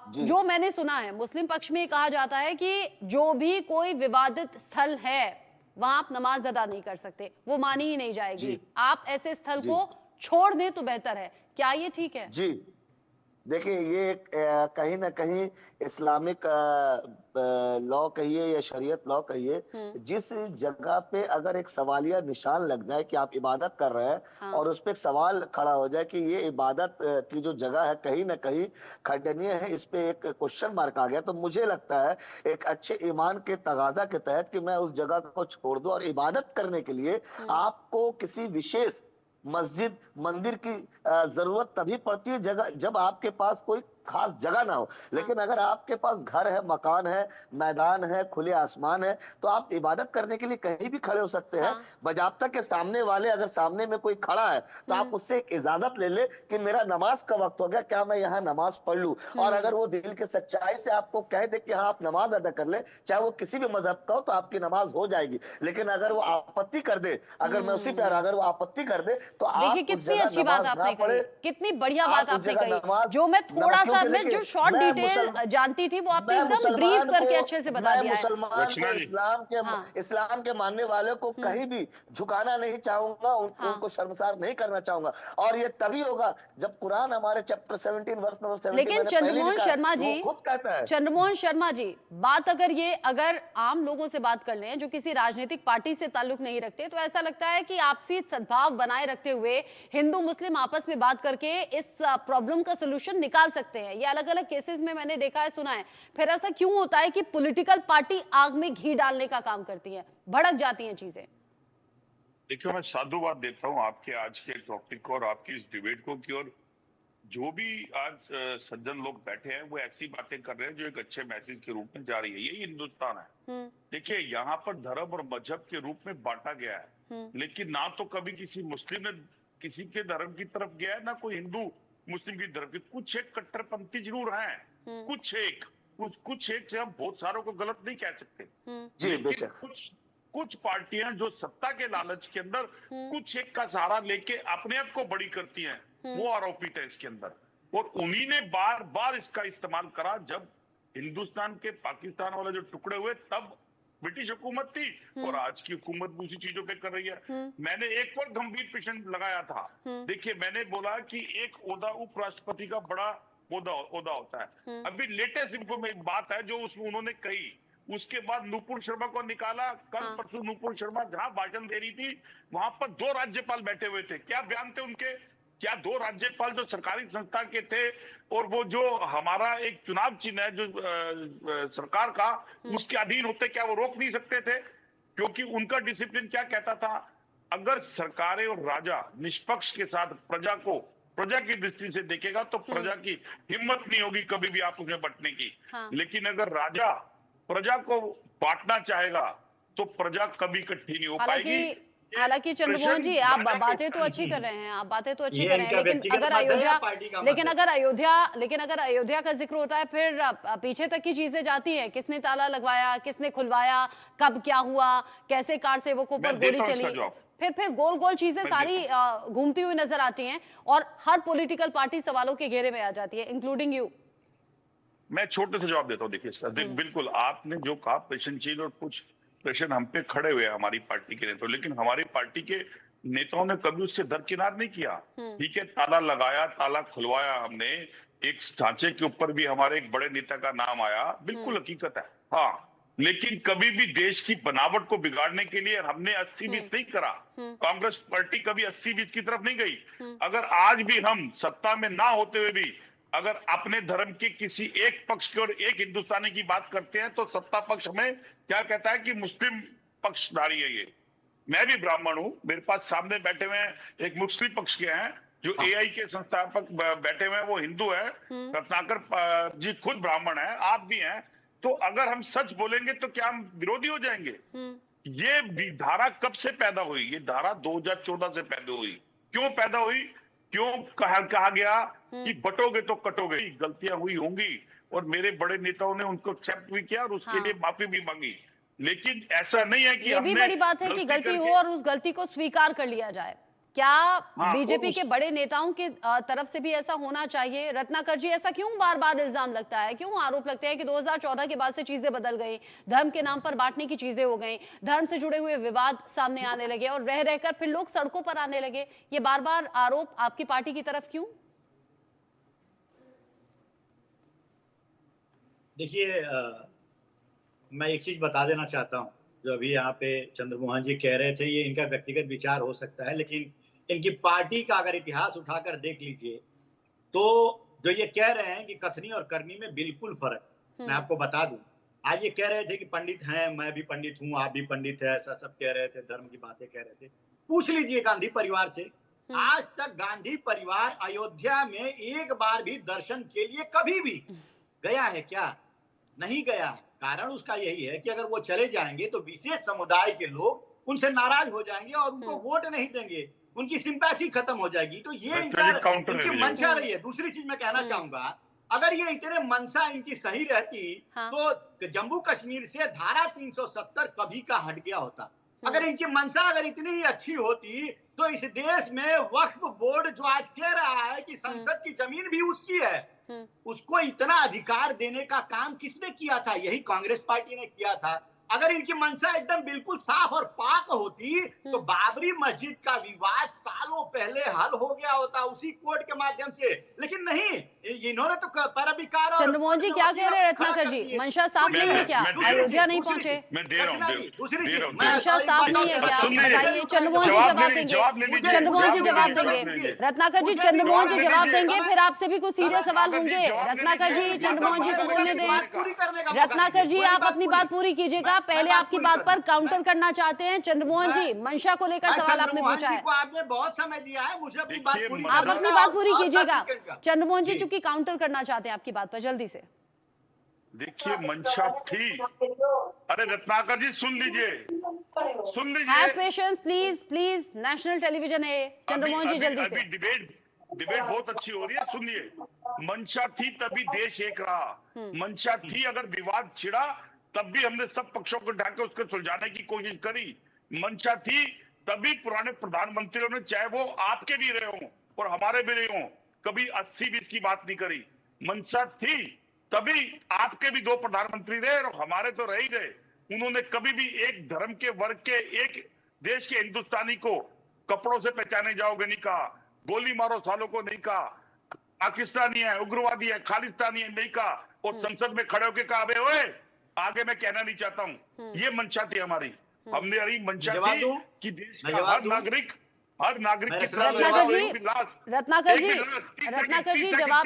जो मैंने सुना है मुस्लिम पक्ष में कहा जाता है कि जो भी कोई विवादित स्थल है वहां आप नमाज अदा नहीं कर सकते, वो मानी ही नहीं जाएगी, आप ऐसे स्थल को छोड़ दें तो बेहतर है। क्या ये ठीक है? जी देखिए, ये कहीं ना कहीं इस्लामिक लॉ कहिए या शरीयत लॉ कहिए, जिस जगह पे अगर एक सवालिया निशान लग जाए कि आप इबादत कर रहे हैं और उस पे एक सवाल खड़ा हो जाए कि ये इबादत की जो जगह है कहीं ना कहीं खंडनीय है, इस पे एक क्वेश्चन मार्क आ गया, तो मुझे लगता है एक अच्छे ईमान के तगाजा के तहत कि मैं उस जगह को छोड़ दूं, और इबादत करने के लिए आपको किसी विशेष मस्जिद, मंदिर की जरूरत तभी पड़ती है जगह जब आपके पास कोई खास जगह ना हो। लेकिन अगर आपके पास घर है, मकान है, मैदान है, खुले आसमान है, तो आप इबादत करने के लिए कहीं भी खड़े हो सकते हैं। बजाब्ता के सामने वाले, अगर सामने में कोई खड़ा है तो आप उससे एक इजाजत ले ले कि मेरा नमाज का वक्त हो गया, क्या मैं यहाँ नमाज पढ़ लूं। और अगर वो दिल के सच्चाई से आपको कह दे कि हाँ आप नमाज अदा कर ले, चाहे वो किसी भी मजहब का हो, तो आपकी नमाज हो जाएगी। लेकिन अगर वो आपत्ति कर दे, अगर मैं उसी प्यार, अगर वो आपत्ति कर दे तो आप कितनी अच्छी बात आपने कही, कितनी बढ़िया बात आपने कही, जो मैं थोड़ा सा, मैं जो शॉर्ट डिटेल जानती थी वो आपने एकदम ब्रीफ करके अच्छे से बता दिया है। इस्लाम के मानने वालों को कहीं भी झुकाना नहीं चाहूंगा, उनको शर्मसार नहीं करना चाहूंगा, और ये तभी होगा जब कुरान हमारे चैप्टर 17 वर्स नंबर 17। लेकिन चंद्रमोहन शर्मा जी, खुद कहता है, चंद्रमोहन शर्मा जी, बात अगर आम लोगों से बात कर लें जो किसी राजनीतिक पार्टी से ताल्लुक नहीं रखते, तो ऐसा लगता है कि आपसी सद्भाव बनाए रखते हुए हिंदू मुस्लिम आपस में बात करके इस प्रॉब्लम का सोल्यूशन निकाल सकते हैं। ये अलग अलग केसेस में मैंने देखा है, सुना है। फिर ऐसा क्यों होता है कि पॉलिटिकल पार्टी आग में घी डालने का काम करती है, भड़क जाती हैं चीजें? देखिए, मैं साधुवाद देता हूं आपके आज के टॉपिक को और आपकी इस डिबेट को कि और जो भी आज सज्जन लोग बैठे हैं वो ऐसी बातें कर रहे हैं जो एक अच्छे मैसेज के रूप में जा रही है। यही हिंदुस्तान है। देखिए, यहाँ पर धर्म और मजहब के रूप में बांटा गया है, लेकिन ना तो कभी किसी मुस्लिम ने किसी के धर्म की तरफ गया है, ना कोई हिंदू मुस्लिम की तरफ की। कुछ एक कट्टरपंथी जरूर हैं, कुछ एक से हम बहुत सारों को गलत नहीं कह सकते। लेकिन कुछ पार्टियां जो सत्ता के लालच के अंदर कुछ एक का सहारा लेके अपने आप को बड़ी करती हैं, वो आरोपित है इसके अंदर। और उन्हीं ने बार बार इसका इस्तेमाल करा। जब हिंदुस्तान के पाकिस्तान वाले जो टुकड़े हुए तब ब्रिटिश हुकूमत थी, और आज की हुकूमत भी उसी चीजों पे कर रही है। मैंने एक और गंभीर पेशेंट लगाया था। देखिए, मैंने बोला कि एक ओहदा उपराष्ट्रपति का बड़ा ओहदा होता है। अभी लेटेस्ट इंफॉर्मेशन बात है जो उसमें उन्होंने कही, उसके बाद नुपुर शर्मा को निकाला। कल परसों नुपुर शर्मा जहां भाषण दे रही थी वहां पर 2 राज्यपाल बैठे हुए थे। क्या बयान थे उनके? क्या 2 राज्यपाल जो सरकारी संस्था के थे, और वो जो हमारा एक चुनाव चिन्ह है जो सरकार का, उसके अधीन होते, क्या वो रोक नहीं सकते थे? क्योंकि उनका डिसिप्लिन क्या कहता था, अगर सरकारें और राजा निष्पक्ष के साथ प्रजा की दृष्टि से देखेगा तो प्रजा की हिम्मत नहीं होगी कभी भी आपस में बंटने की। हाँ। लेकिन अगर राजा प्रजा को बांटना चाहेगा तो प्रजा कभी इकट्ठी नहीं हो पाएगी। हालांकि चंद्रमोहन जी, आप बातें तो अच्छी कर रहे हैं, आप बातें तो अच्छी कर रहे हैं, लेकिन अगर अयोध्या का जिक्र होता है फिर पीछे तक की चीजें जाती हैं। किसने ताला लगवाया, किसने खुलवाया, कब क्या हुआ, कैसे कार सेवकों पर गोली चली, फिर गोल गोल चीजें सारी घूमती हुई नजर आती हैं और हर पॉलिटिकल पार्टी सवालों के घेरे में आ जाती है, इंक्लूडिंग यू। मैं छोटे से जवाब देता हूँ। देखिए बिल्कुल आपने जो कहा पेशेंटशील और कुछ पेशेंट हम पे खड़े हुए हैं हमारी पार्टी के नेता, लेकिन हमारी पार्टी के नेताओं ने कभी उससे दरकिनार नहीं किया। ठीक है, ताला लगाया, ताला खुलवाया हमने, एक ढांचे के ऊपर भी हमारे एक बड़े नेता का नाम आया, बिल्कुल हकीकत है। हाँ, लेकिन कभी भी देश की बनावट को बिगाड़ने के लिए हमने 80-20 नहीं करा। कांग्रेस पार्टी कभी 80-20 की तरफ नहीं गई। अगर आज भी हम सत्ता में ना होते हुए भी अगर अपने धर्म के किसी एक पक्ष की और एक हिंदुस्तानी की बात करते हैं तो सत्ता पक्ष हमें क्या कहता है कि मुस्लिम पक्षधारी है। ये मैं भी ब्राह्मण हूं, मेरे पास सामने बैठे हुए एक मुस्लिम पक्ष के हैं जो एआई के संस्थापक बैठे हुए हैं, वो हिंदू है, रत्नाकर जी खुद ब्राह्मण है, आप भी हैं। तो अगर हम सच बोलेंगे तो क्या हम विरोधी हो जाएंगे? ये धारा कब से पैदा हुई? ये धारा 2014 से पैदा हुई। क्यों पैदा हुई? क्यों कहा गया कि बटोगे तो कटोगे? गलतियां हुई होंगी और मेरे बड़े नेताओं ने उनको एक्सेप्ट भी किया और उसके लिए माफी भी मांगी, लेकिन ऐसा नहीं है कि ये भी बड़ी बात है कि गलती हो और उस गलती को स्वीकार कर लिया जाए। क्या बीजेपी के बड़े नेताओं की तरफ से भी ऐसा होना चाहिए? रत्नाकर जी, ऐसा क्यों बार बार इल्जाम लगता है, क्यों आरोप लगते हैं कि 2014 के बाद से चीजें बदल गई, धर्म के नाम पर बांटने की चीजें हो गई, धर्म से जुड़े हुए विवाद सामने आने लगे और रह रहकर फिर लोग सड़कों पर आने लगे? ये बार बार आरोप आपकी पार्टी की तरफ क्यों? देखिए, मैं एक चीज बता देना चाहता हूं। जो अभी यहाँ पे चंद्रमोहन जी कह रहे थे, ये इनका व्यक्तिगत विचार हो सकता है, लेकिन इनकी पार्टी का अगर इतिहास उठाकर देख लीजिए तो जो ये कह रहे हैं कि कथनी और करनी में बिल्कुल फर्क। मैं आपको बता दूं, आज ये कह रहे थे कि पंडित हैं, मैं भी पंडित हूं, आप भी पंडित है, ऐसा सब कह रहे थे, धर्म की बातें कह रहे थे। पूछ लीजिए गांधी परिवार से, आज तक गांधी परिवार अयोध्या में एक बार भी दर्शन के लिए कभी भी गया है क्या? नहीं गया है। कारण उसका यही है कि अगर वो चले जाएंगे तो विशेष समुदाय के लोग उनसे नाराज हो जाएंगे और उनको वोट नहीं देंगे, उनकी सिंपैथी खत्म हो जाएगी। तो ये इनकी मंशा रही है। दूसरी चीज मैं कहना चाहूंगा, अगर ये इतने मंशा इनकी सही रहती तो जम्मू कश्मीर से धारा 370 कभी का हट गया होता। अगर इनकी मंशा अगर इतनी ही अच्छी होती तो इस देश में वक्फ बोर्ड जो आज कह रहा है कि संसद की जमीन भी उसकी है, उसको इतना अधिकार देने का काम किसने किया था? यही कांग्रेस पार्टी ने किया था। अगर इनकी मंशा एकदम बिल्कुल साफ और पाक होती तो बाबरी मस्जिद का विवाद सालों पहले हल हो गया होता उसी कोर्ट के माध्यम से, लेकिन नहीं, इन्होंने तो पैराभिकार। चंद्रमोहन जी क्या कह रहे हैं रत्नाकर जी? मंशा साफ नहीं है क्या? अयोध्या नहीं पहुंचे? मंशा साफ नहीं है क्या? बताइए। चंद्रमोहन जी जवाब देंगे, चंद्रमोहन जी जवाब देंगे। रत्नाकर जी, चंद्रमोहन जी जवाब देंगे, फिर आपसे भी कुछ सीरियस सवाल होंगे। रत्नाकर जी, चंद्रमोहन जी को बोलने दें। रत्नाकर जी, आप अपनी बात पूरी कीजिएगा। पहले आपकी बात पर काउंटर करना चाहते हैं चंद्रमोहन जी, मंशा को लेकर सवाल आपने पूछा है। आपने बहुत समय दिया है, मुझे अपनी बात पूरी आप अपनी बात पूरी कीजिएगा। चंद्रमोहन जी चूंकि काउंटर करना चाहते हैं आपकी बात पर, जल्दी से। देखिए, मंशा थी। अरे रत्नाकर जी सुन लीजिए, सुन लीजिए। Have patience please, please, national television है। चंद्रमोहन जी जल्दी से। डिबेट बहुत अच्छी हो रही है, सुनिए। मंशा थी तभी देश एक रहा। मंशा थी, अगर विवाद छिड़ा तब भी हमने सब पक्षों को ढाके उसको सुलझाने की कोशिश करी। मंशा थी तभी पुराने प्रधानमंत्रियों ने, चाहे वो आपके भी रहे हों और हमारे भी रहे हों, कभी 80-20 की बात नहीं करी। मंशा थी तभी आपके भी 2 प्रधानमंत्री रहे और हमारे तो रह ही गए। उन्होंने कभी भी एक धर्म के वर्ग के, एक देश के हिंदुस्तानी को कपड़ों से पहचाने जाओगे नहीं कहा, गोली मारो सालों को नहीं कहा, पाकिस्तानी है, उग्रवादी है, खालिस्तानी है नहीं कहा, और संसद में खड़े होकर कहा, बे ओए आगे मैं कहना नहीं चाहता हूं। ये मंशा थी हमारी। हमने अरे मंशा थी कि देश का हर नागरिक की रत्नाकर जी जवाब,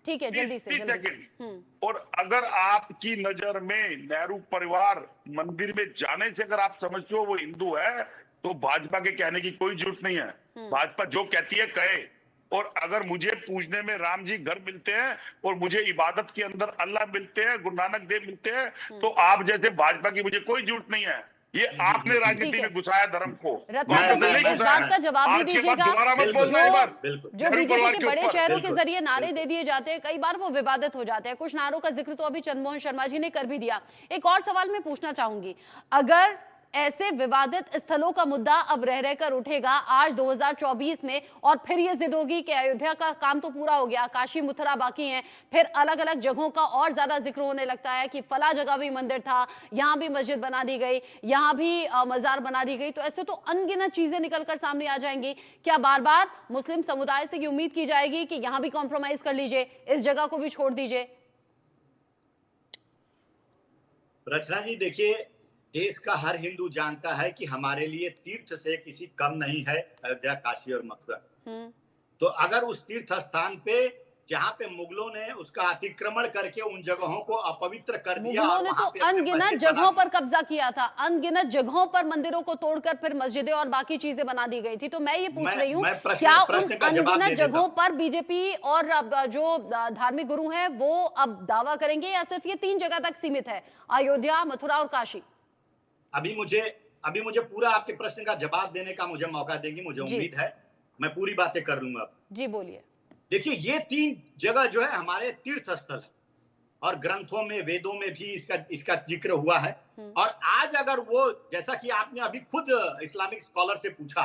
ठीक है, जल्दी से 30 जल्दी से। सेकंड। और अगर आपकी नजर में नेहरू परिवार मंदिर में जाने से अगर आप समझते हो वो हिंदू है, तो भाजपा के कहने की कोई जरूरत नहीं है। भाजपा जो कहती है कहे। और अगर मुझे पूजने में राम जी घर मिलते हैं और मुझे इबादत के अंदर अल्लाह मिलते हैं, गुरु नानक देव मिलते हैं, तो आप जैसे भाजपा की मुझे कोई जरूरत नहीं है। ये आपने राजनीति में घुसाया धर्म को। रत्नाकर जी, इस बात का जवाब भी दीजिएगा। जो बीजेपी के बड़े चेहरों के जरिए नारे दे दिए जाते हैं, कई बार वो विवादित हो जाते हैं। कुछ नारों का जिक्र तो अभी चंद्रमोहन शर्मा जी ने कर भी दिया। एक और सवाल मैं पूछना चाहूंगी, अगर ऐसे विवादित स्थलों का मुद्दा अब रह रहकर उठेगा आज 2024 में, और फिर ये जिद होगी कि अयोध्या का काम तो पूरा हो गया, काशी मथुरा बाकी हैं, फिर अलग अलग जगहों का और ज्यादा जिक्र होने लगता है कि फला जगह भी मंदिर था, यहां भी मस्जिद बना दी गई, यहां भी मजार बना दी गई, तो ऐसे तो अनगिनत चीजें निकलकर सामने आ जाएंगी। क्या बार बार मुस्लिम समुदाय से ये उम्मीद की जाएगी कि यहां भी कॉम्प्रोमाइज कर लीजिए, इस जगह को भी छोड़ दीजिए? रचना जी देखिए, देश का हर हिंदू जानता है कि हमारे लिए तीर्थ से किसी कम नहीं है अयोध्या, काशी और मथुरा। तो अगर उस तीर्थ स्थान पे जहाँ पे मुगलों ने उसका अतिक्रमण करके उन जगहों को अपवित्र कर दिया, मुगलों ने तो अनगिनत जगहों पर कब्जा किया था, अनगिनत जगहों पर मंदिरों को तोड़कर फिर मस्जिदें और बाकी चीजें बना दी गई थी। तो मैं ये पूछ रही हूँ, क्या उन अनगिनत जगहों पर बीजेपी और जो धार्मिक गुरु हैं वो अब दावा करेंगे, या सिर्फ ये 3 जगह तक सीमित है, अयोध्या, मथुरा और काशी? अभी मुझे पूरा आपके प्रश्न का जवाब देने का मुझे मौका देंगी, मुझे उम्मीद है मैं पूरी बातें कर लूंगा। जी बोलिए। देखिए, ये 3 जगह जो है हमारे तीर्थ स्थल है और ग्रंथों में, वेदों में भी इसका जिक्र हुआ है। और आज अगर वो, जैसा कि आपने अभी खुद इस्लामिक स्कॉलर से पूछा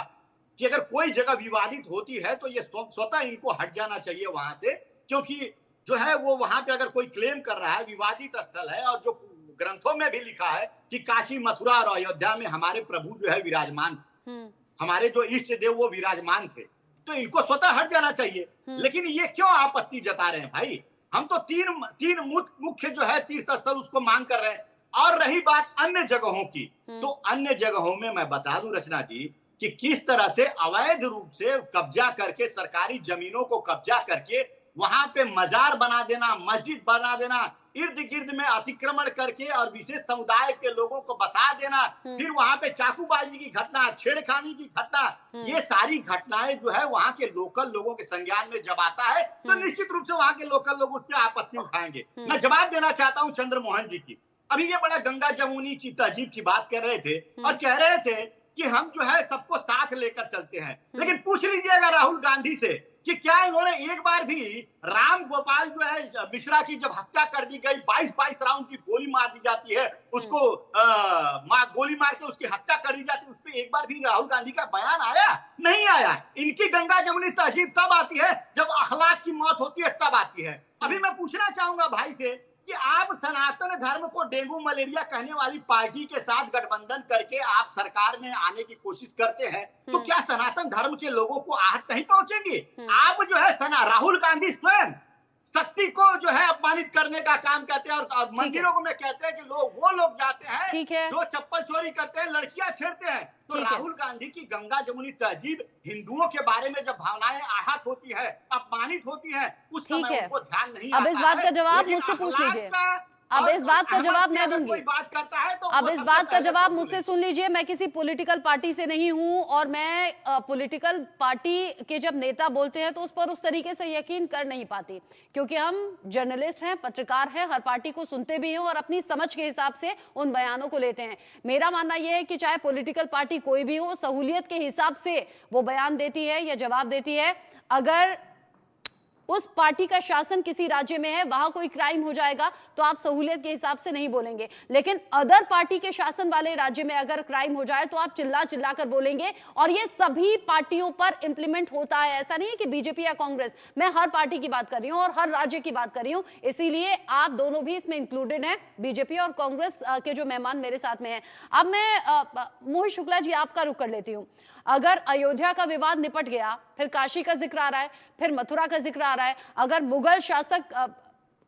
कि अगर कोई जगह विवादित होती है तो ये स्वतः इनको हट जाना चाहिए वहां से, क्योंकि जो है वो वहां पे अगर कोई क्लेम कर रहा है विवादित स्थल है, और जो ग्रंथों में भी लिखा है कि काशी, मथुरा और अयोध्या में हमारे प्रभु जो है विराजमान थे, हमारे जो इष्ट देव वो विराजमान थे, तो इनको स्वतः हट जाना चाहिए। लेकिन ये क्यों आपत्ति जता रहे हैं भाई? हम तो तीन मुख्य जो है तीर्थ स्थल उसको मांग कर रहे हैं। और रही बात अन्य जगहों की, तो अन्य जगहों में मैं बता दूं रचना जी कि किस तरह से अवैध रूप से कब्जा करके, सरकारी जमीनों को कब्जा करके वहां पे मजार बना देना, मस्जिद बना देना, इर्द गिर्द में अतिक्रमण करके और विशेष समुदाय के लोगों को बसा देना, फिर वहां पे चाकूबाजी की घटना, छेड़खानी की घटना, ये सारी घटनाएं जो है वहां के लोकल लोगों के संज्ञान में जब आता है तो निश्चित रूप से वहां के लोकल लोग उस पर आपत्ति उठाएंगे। मैं जवाब देना चाहता हूँ चंद्रमोहन जी की। अभी ये बड़ा गंगा जमुनी की तहजीब की बात कर रहे थे और कह रहे थे कि हम जो है सबको साथ लेकर चलते हैं, लेकिन पूछ लीजिएगा राहुल गांधी से कि क्या इन्होंने एक बार भी राम गोपाल जो है मिश्रा की जब हत्या कर दी गई, 22 राउंड की गोली मार दी जाती है, उसको गोली मार के उसकी हत्या कर दी जाती है, उस पर एक बार भी राहुल गांधी का बयान आया? नहीं आया। इनकी गंगा जमुनी तहजीब तब आती है जब अखलाक की मौत होती है, तब आती है। अभी मैं पूछना चाहूंगा भाई से कि आप सनातन धर्म को डेंगू मलेरिया कहने वाली पार्टी के साथ गठबंधन करके आप सरकार में आने की कोशिश करते हैं, तो क्या सनातन धर्म के लोगों को आहत नहीं पहुंचेगी? आप जो है राहुल गांधी स्वयं शक्ति को जो है अपमानित करने का काम करते हैं, और मंदिरों में कहते हैं कि वो लोग जाते हैं जो चप्पल चोरी करते हैं, लड़कियां छेड़ते हैं। तो राहुल गांधी की गंगा जमुनी तहजीब हिंदुओं के बारे में जब भावनाएं आहत होती है, अपमानित होती है, उस समय उनको ध्यान नहीं आता है। अब इस बात का जवाब मुझसे पूछ लीजिए। अब इस बात का जवाब मैं दूंगी। बात करता है तो अब इस बात का जवाब मुझसे सुन लीजिए। मैं किसी पॉलिटिकल पार्टी से नहीं हूं, और मैं पॉलिटिकल पार्टी के जब नेता बोलते हैं तो उस पर उस तरीके से यकीन कर नहीं पाती, क्योंकि हम जर्नलिस्ट हैं, पत्रकार हैं, हर पार्टी को सुनते भी हैं और अपनी समझ के हिसाब से उन बयानों को लेते हैं। मेरा मानना यह है कि चाहे पॉलिटिकल पार्टी कोई भी हो, सहूलियत के हिसाब से वो बयान देती है या जवाब देती है। अगर उस पार्टी का शासन किसी राज्य में है, वहां कोई क्राइम हो जाएगा तो आप सहूलियत के हिसाब से नहीं बोलेंगे, लेकिन अदर पार्टी के शासन वाले राज्य में अगर क्राइम हो जाए तो आप चिल्ला चिल्ला कर बोलेंगे। और ये सभी पार्टियों पर इंप्लीमेंट होता है, ऐसा नहीं है कि बीजेपी या कांग्रेस, मैं हर पार्टी की बात कर रही हूं और हर राज्य की बात कर रही हूं, इसीलिए आप दोनों भी इसमें इंक्लूडेड हैं, बीजेपी और कांग्रेस के जो मेहमान मेरे साथ में हैं। अब मैं मोहित शुक्ला जी आपका रुख कर लेती हूं। अगर अयोध्या का विवाद निपट गया, फिर काशी का जिक्र आ रहा है, फिर मथुरा का जिक्र आ रहा है, अगर मुगल शासक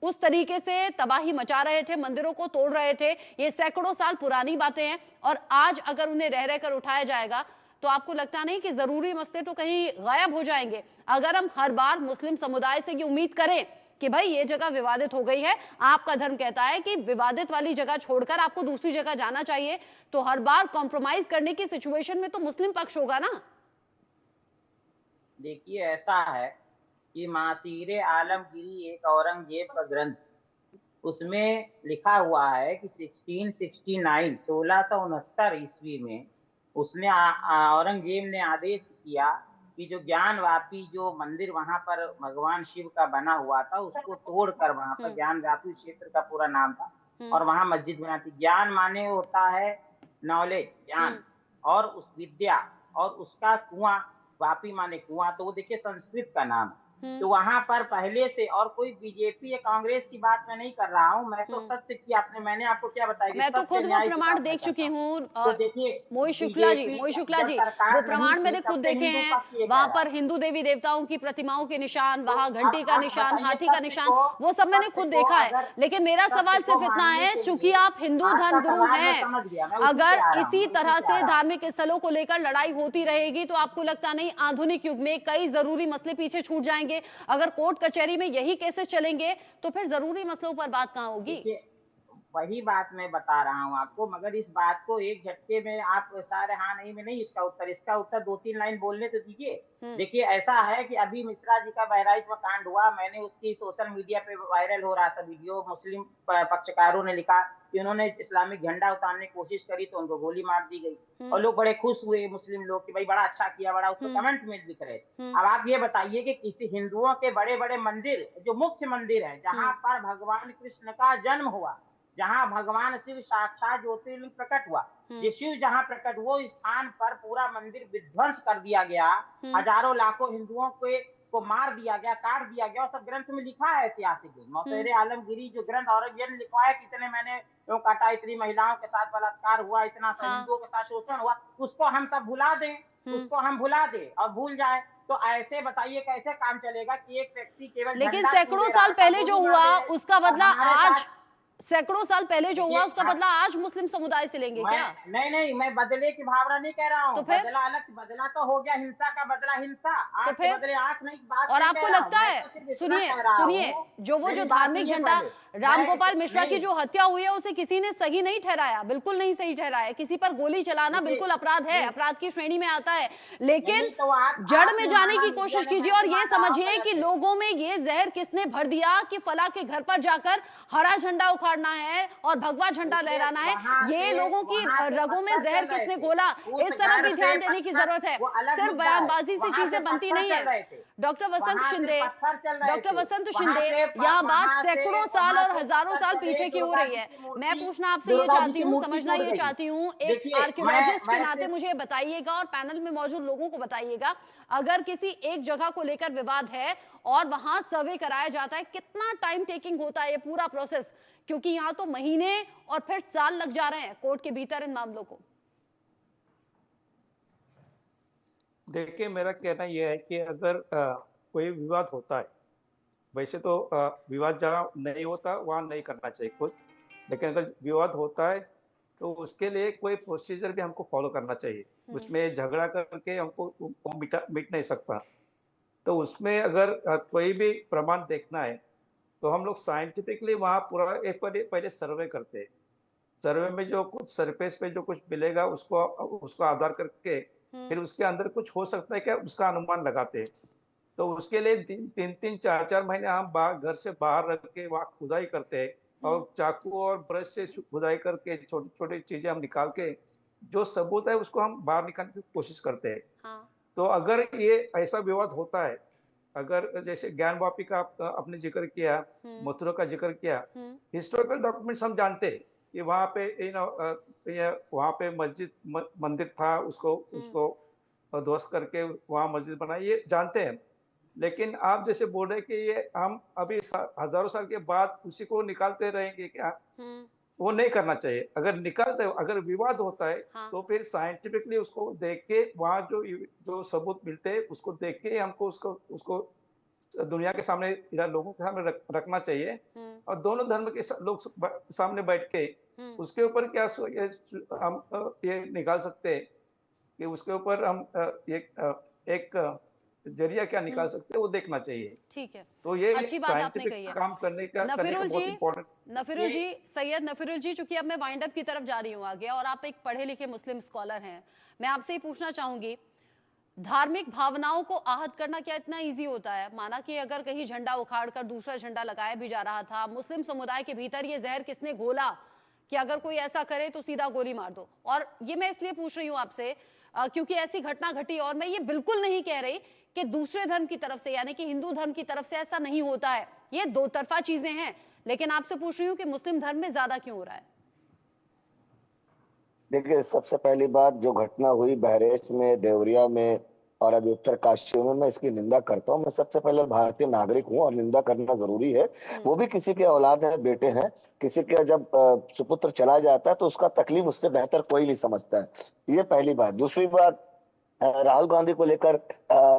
उस तरीके से तबाही मचा रहे थे, मंदिरों को तोड़ रहे थे, ये सैकड़ों साल पुरानी बातें हैं, और आज अगर उन्हें रह रहकर उठाया जाएगा तो आपको लगता नहीं कि जरूरी मसले तो कहीं गायब हो जाएंगे? अगर हम हर बार मुस्लिम समुदाय से ये उम्मीद करें कि भाई ये जगह विवादित हो गई है, आपका धर्म कहता है कि विवादित वाली जगह छोड़कर आपको दूसरी जगह जाना चाहिए, तो हर बार कॉम्प्रोमाइज करने की सिचुएशन में तो मुस्लिम पक्ष होगा ना। देखिए ऐसा है कि मासीरे आलमगीरी एक औरंगजेब का ग्रंथ, उसमें लिखा हुआ है कि 1669 ईस्वी में उसने औरंगजेब ने आदेश किया कि जो ज्ञानवापी जो मंदिर वहां पर भगवान शिव का बना हुआ था उसको तोड़कर वहां पर, ज्ञानवापी क्षेत्र का पूरा नाम था, और वहां मस्जिद बनाती। ज्ञान माने होता है नॉलेज, ज्ञान, और उस विद्या, और उसका कुआं, वापी माने कुआं, तो वो देखिए संस्कृत का नाम है। तो वहां पर पहले से, और कोई बीजेपी या कांग्रेस की बात मैं नहीं कर रहा हूँ, मैं तो सत्य की, मैंने आपको क्या बताया, मैं तो खुद वो प्रमाण देख चुकी हूँ। तो देखिए मोहित शुक्ला जी, वो प्रमाण मैंने खुद देखे हैं। वहां पर हिंदू देवी देवताओं की प्रतिमाओं के निशान, वहां घंटी का निशान, हाथी का निशान, वो सब मैंने खुद देखा है। लेकिन मेरा सवाल सिर्फ इतना है, चूंकि आप हिंदू धर्म गुरु हैं, अगर इसी तरह से धार्मिक स्थलों को लेकर लड़ाई होती रहेगी तो आपको लगता नहीं आधुनिक युग में कई जरूरी मसले पीछे छूट जाएंगे? अगर कोर्ट कचहरी में यही केसेस चलेंगे तो फिर जरूरी मसलों पर बात कहां होगी? वही बात मैं बता रहा हूँ आपको, मगर इस बात को एक झटके में आप सारे हाँ नहीं में नहीं, इसका उत्तर 2-3 लाइन बोलने तो दीजिए। देखिए ऐसा है कि अभी मिश्रा जी का बहराइच में कांड हुआ, मैंने उसकी सोशल मीडिया पे वायरल हो रहा था वीडियो, मुस्लिम पक्षकारों ने लिखा कि उन्होंने इस्लामिक झंडा उतारने की कोशिश करी तो उनको गोली मार दी गई, और लोग बड़े खुश हुए मुस्लिम लोग कि भाई बड़ा अच्छा किया, बड़ा, उसको कमेंट में लिख रहे। अब आप ये बताइए कि किसी हिंदुओं के बड़े बड़े मंदिर, जो मुख्य मंदिर है जहाँ पर भगवान कृष्ण का जन्म हुआ, जहाँ भगवान शिव साक्षात ज्योतिर्लिंग प्रकट हुआ, ये शिव जहाँ प्रकट, वो स्थान पर पूरा मंदिर विध्वंस कर दिया गया, हजारों लाखों हिंदुओं को मार दिया गया, काट दिया गया, और सब ग्रंथ में लिखा है ऐतिहासिक। मौसेरे आलमगीरी जो ग्रंथ औरंगजेब ने लिखवाया, कितने मैंने काटा, इतनी महिलाओं के साथ बलात्कार हुआ, इतना हिंदुओं के साथ शोषण हुआ, उसको हम सब भुला दें, उसको हम भुला दें और भूल जाए, तो ऐसे बताइए कैसे काम चलेगा कि एक व्यक्ति केवल, लेकिन सैकड़ों साल पहले जो हुआ उसका बदला आज, सैकड़ों साल पहले जो हुआ उसका बदला आज मुस्लिम समुदाय से लेंगे क्या? नहीं, मैं बदले की भावना नहीं कह रहा हूँ। तो फिर बदला अलग, बदला तो हो गया, हिंसा का बदला हिंसा, तो फिर बदले आंख नहीं, बात और आपको लगता है, सुनिए, जो धार्मिक झंडा रामगोपाल मिश्रा की जो हत्या हुई है उसे किसी ने सही नहीं ठहराया, बिल्कुल नहीं सही ठहराया। किसी पर गोली चलाना बिल्कुल अपराध है, अपराध की श्रेणी में आता है, लेकिन जड़ में जाने की कोशिश कीजिए और ये समझिए कि लोगों में ये जहर किसने भर दिया कि फला के घर पर जाकर हरा झंडा उखाड़ना है और भगवा झंडा लहराना है। ये लोगों की रगों में जहर किसने घोला, इस तरफ भी ध्यान देने की जरूरत है। सिर्फ बयानबाजी से चीजें बनती नहीं है। डॉक्टर वसंत शिंदे, यहाँ बात सैकड़ों साल और हजारों साल पीछे की हो रही है। मैं पूछना आपसे ये चाहती हूँ, समझना ये चाहती हूँ, एक आर्कियोलॉजिस्ट के नाते मुझे बताइएगा और पैनल में मौजूद लोगों को बताइएगा, अगर किसी एक जगह को लेकर विवाद है और वहां सर्वे कराया जाता है, कितना टाइम टेकिंग होता है ये पूरा प्रोसेस? क्योंकि यहाँ तो महीने और फिर साल लग जा रहे हैं कोर्ट के भीतर इन मामलों को। देखिए मेरा कहना यह है कि अगर कोई विवाद होता है, वैसे तो विवाद जहाँ नहीं होता वहाँ नहीं करना चाहिए कुछ, लेकिन अगर विवाद होता है तो उसके लिए कोई प्रोसीजर भी हमको फॉलो करना चाहिए। उसमें झगड़ा करके हमको मिट नहीं सकता। तो उसमें अगर कोई भी प्रमाण देखना है तो हम लोग साइंटिफिकली वहाँ पूरा एक पहले सर्वे करते हैं। सर्वे में जो कुछ सरफेस पे जो कुछ मिलेगा उसको आधार करके फिर उसके अंदर कुछ हो सकता है क्या, उसका अनुमान लगाते हैं। तो उसके लिए 3-3, 4-4 महीने हम घर से बाहर रख के वहाँ खुदाई करते हैं और चाकू और ब्रश से खुदाई करके छोटी छोटी चीजें हम निकाल के जो सबूत है उसको हम बाहर निकालने की कोशिश करते हैं। हाँ। तो अगर ये ऐसा विवाद होता है, अगर जैसे ज्ञानवापी का आपने जिक्र किया, मथुरा का जिक्र किया, हिस्टोरिकल डॉक्यूमेंट्स हम जानते हैं कि वहाँ पे वहाँ पे मंदिर था, उसको ध्वस्त करके वहाँ मस्जिद बनाई, ये जानते हैं। लेकिन आप जैसे बोल रहे कि ये हम अभी हजारों साल के बाद उसी को निकालते रहेंगे क्या? वो नहीं करना चाहिए। अगर विवाद होता है हाँ। तो फिर साइंटिफिकली उसको देख के वहाँ जो सबूत मिलते हैं उसको देख के हमको उसको दुनिया के सामने, लोगों के सामने रखना चाहिए और दोनों धर्म के लोग सामने बैठ के उसके ऊपर क्या हम ये निकाल सकते हैं कि उसके ऊपर हम एक जरिया क्या निकाल सकते हैं वो देखना चाहिए। ठीक है, तो ये अच्छी बात आपने साइंटिफिक कही है। काम करने का नफीरुल बहुत जी, इम्पोर्टेंट। नफीरुल जी, सैयद नफीरुल जी, चूंकि अब मैं वाइंड अप की तरफ जा रही हूँ आगे, और आप एक पढ़े लिखे मुस्लिम स्कॉलर हैं, मैं आपसे ही पूछना चाहूंगी, धार्मिक भावनाओं को आहत करना क्या इतना इजी होता है? माना कि अगर कहीं झंडा उखाड़कर दूसरा झंडा लगाया भी जा रहा था, मुस्लिम समुदाय के भीतर ये जहर किसने घोला कि अगर कोई ऐसा करे तो सीधा गोली मार दो? और ये मैं इसलिए पूछ रही हूँ आपसे क्योंकि ऐसी घटना घटी, और मैं ये बिल्कुल नहीं कह रही कि दूसरे धर्म की तरफ से यानी कि हिंदू धर्म की तरफ से ऐसा नहीं होता है, ये दो तरफा चीजें हैं, लेकिन आपसे पूछ रही हूँ कि मुस्लिम धर्म में ज्यादा क्यों हो रहा है? देखिए, सबसे पहली बात, जो घटना हुई बहरेच में, देवरिया में और अभी उत्तरकाशी में, मैं इसकी निंदा करता हूँ। मैं सबसे पहले भारतीय नागरिक हूँ और निंदा करना जरूरी है। वो भी किसी के औलाद है, बेटे हैं, किसी के जब सुपुत्र चला जाता है तो उसका तकलीफ उससे बेहतर कोई नहीं समझता है। ये पहली बात। दूसरी बात, राहुल गांधी को लेकर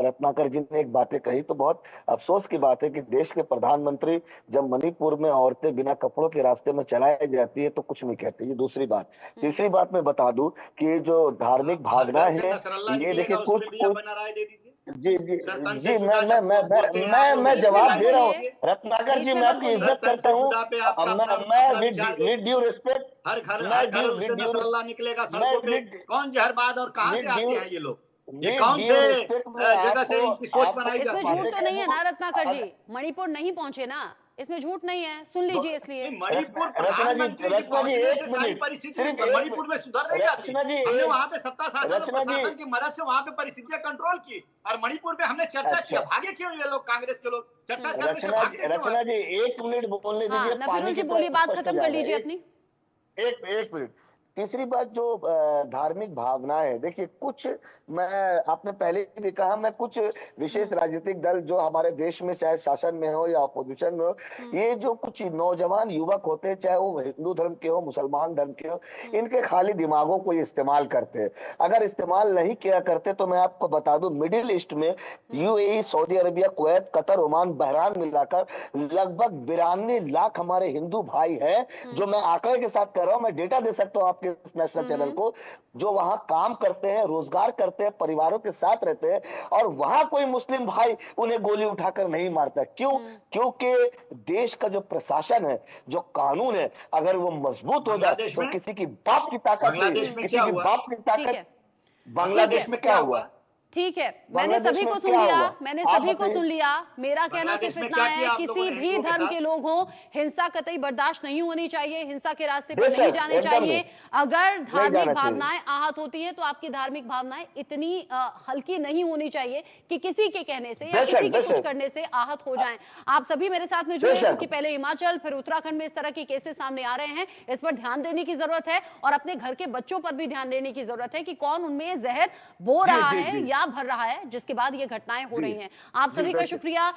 रत्नाकर जी ने एक बातें कही तो बहुत अफसोस की बात है कि देश के प्रधानमंत्री जब मणिपुर में औरतें बिना कपड़ों के रास्ते में चलाई जाती है तो कुछ नहीं कहते। ये दूसरी बात। तीसरी बात मैं बता दूं कि जो धार्मिक भावना है, ये देखिए कुछ जी जी जी, मैं जवाब दे रहा हूँ रत्नाकर जी, मैं आपकी इज्जत करता हूँ। मैं विद ड्यू रिस्पेक्ट, हर घर निकलेगा सड़कों पे, कौन जहरबाद और कहाँ से आते हैं ये लोग? ये कौन से जगह से इनकी सोच बनाई जाती है? इसमें झूठ तो नहीं है ना रत्नाकर जी, मणिपुर नहीं पहुंचे ना, इसमें झूठ नहीं है, सुन लीजिए। इसलिए मणिपुर प्रधानमंत्री जी पहुंचने से सारी परिस्थिति मणिपुर में सुधर नहीं जाती। हमने वहाँ पे सत्ता शासन की मदद से वहाँ पे परिस्थितियां कंट्रोल की, और मणिपुर में हमने चर्चा किया। भागे क्यों ये लोग, कांग्रेस के लोग चर्चा करने से भागते क्यों? रचना जी 1 मिनट बोलने दीजिए। नफीरुल जी बोलिए, बात खत्म कर लीजिए अपनी। एक मिनट। तीसरी बात, जो धार्मिक भावनाएं है, देखिए कुछ, मैं आपने पहले भी कहा, मैं कुछ विशेष राजनीतिक दल जो हमारे देश में चाहे शासन में हो या अपोजिशन में हो, ये जो कुछ नौजवान युवक होते हैं, चाहे वो हिंदू धर्म के हो, मुसलमान धर्म के हो, इनके खाली दिमागों को ये इस्तेमाल करते हैं। अगर इस्तेमाल नहीं किया करते तो मैं आपको बता दूं, मिडिल ईस्ट में UAE, Saudi Arabia, Kuwait, Qatar, Oman, Bahrain मिलाकर लगभग 92 लाख हमारे हिंदू भाई हैं, जो मैं आंकड़े के साथ कह रहा हूँ, मैं डेटा दे सकता हूँ आपके नेशनल चैनल को, जो वहां काम करते हैं, रोजगार करते हैं, परिवारों के साथ रहते हैं, और वहां कोई मुस्लिम भाई उन्हें गोली उठाकर नहीं मारता। क्यों? क्योंकि देश का जो प्रशासन है, जो कानून है, अगर वो मजबूत हो जाए तो किसी की बाप की ताकत, बांग्लादेश में क्या हुआ? ठीक है, मैंने सभी को सुन लिया, मैंने सभी को सुन लिया। मेरा कहना सिर्फ इतना है, किसी भी धर्म के लोग हों, हिंसा कतई बर्दाश्त नहीं होनी चाहिए, हिंसा के रास्ते पर नहीं जाने चाहिए। अगर धार्मिक भावनाएं आहत होती हैं तो आपकी धार्मिक भावनाएं इतनी हल्की नहीं होनी चाहिए कि किसी के कहने से या किसी के कुछ करने से आहत हो जाएं। आप सभी मेरे साथ में जुड़े, क्योंकि पहले हिमाचल फिर उत्तराखंड में इस तरह के केसेस सामने आ रहे हैं। इस पर ध्यान देने की जरूरत है, और अपने घर के बच्चों पर भी ध्यान देने की जरूरत है कि कौन उनमें जहर बो रहा है या भर रहा है, जिसके बाद ये घटनाएं हो रही हैं। आप सभी का शुक्रिया।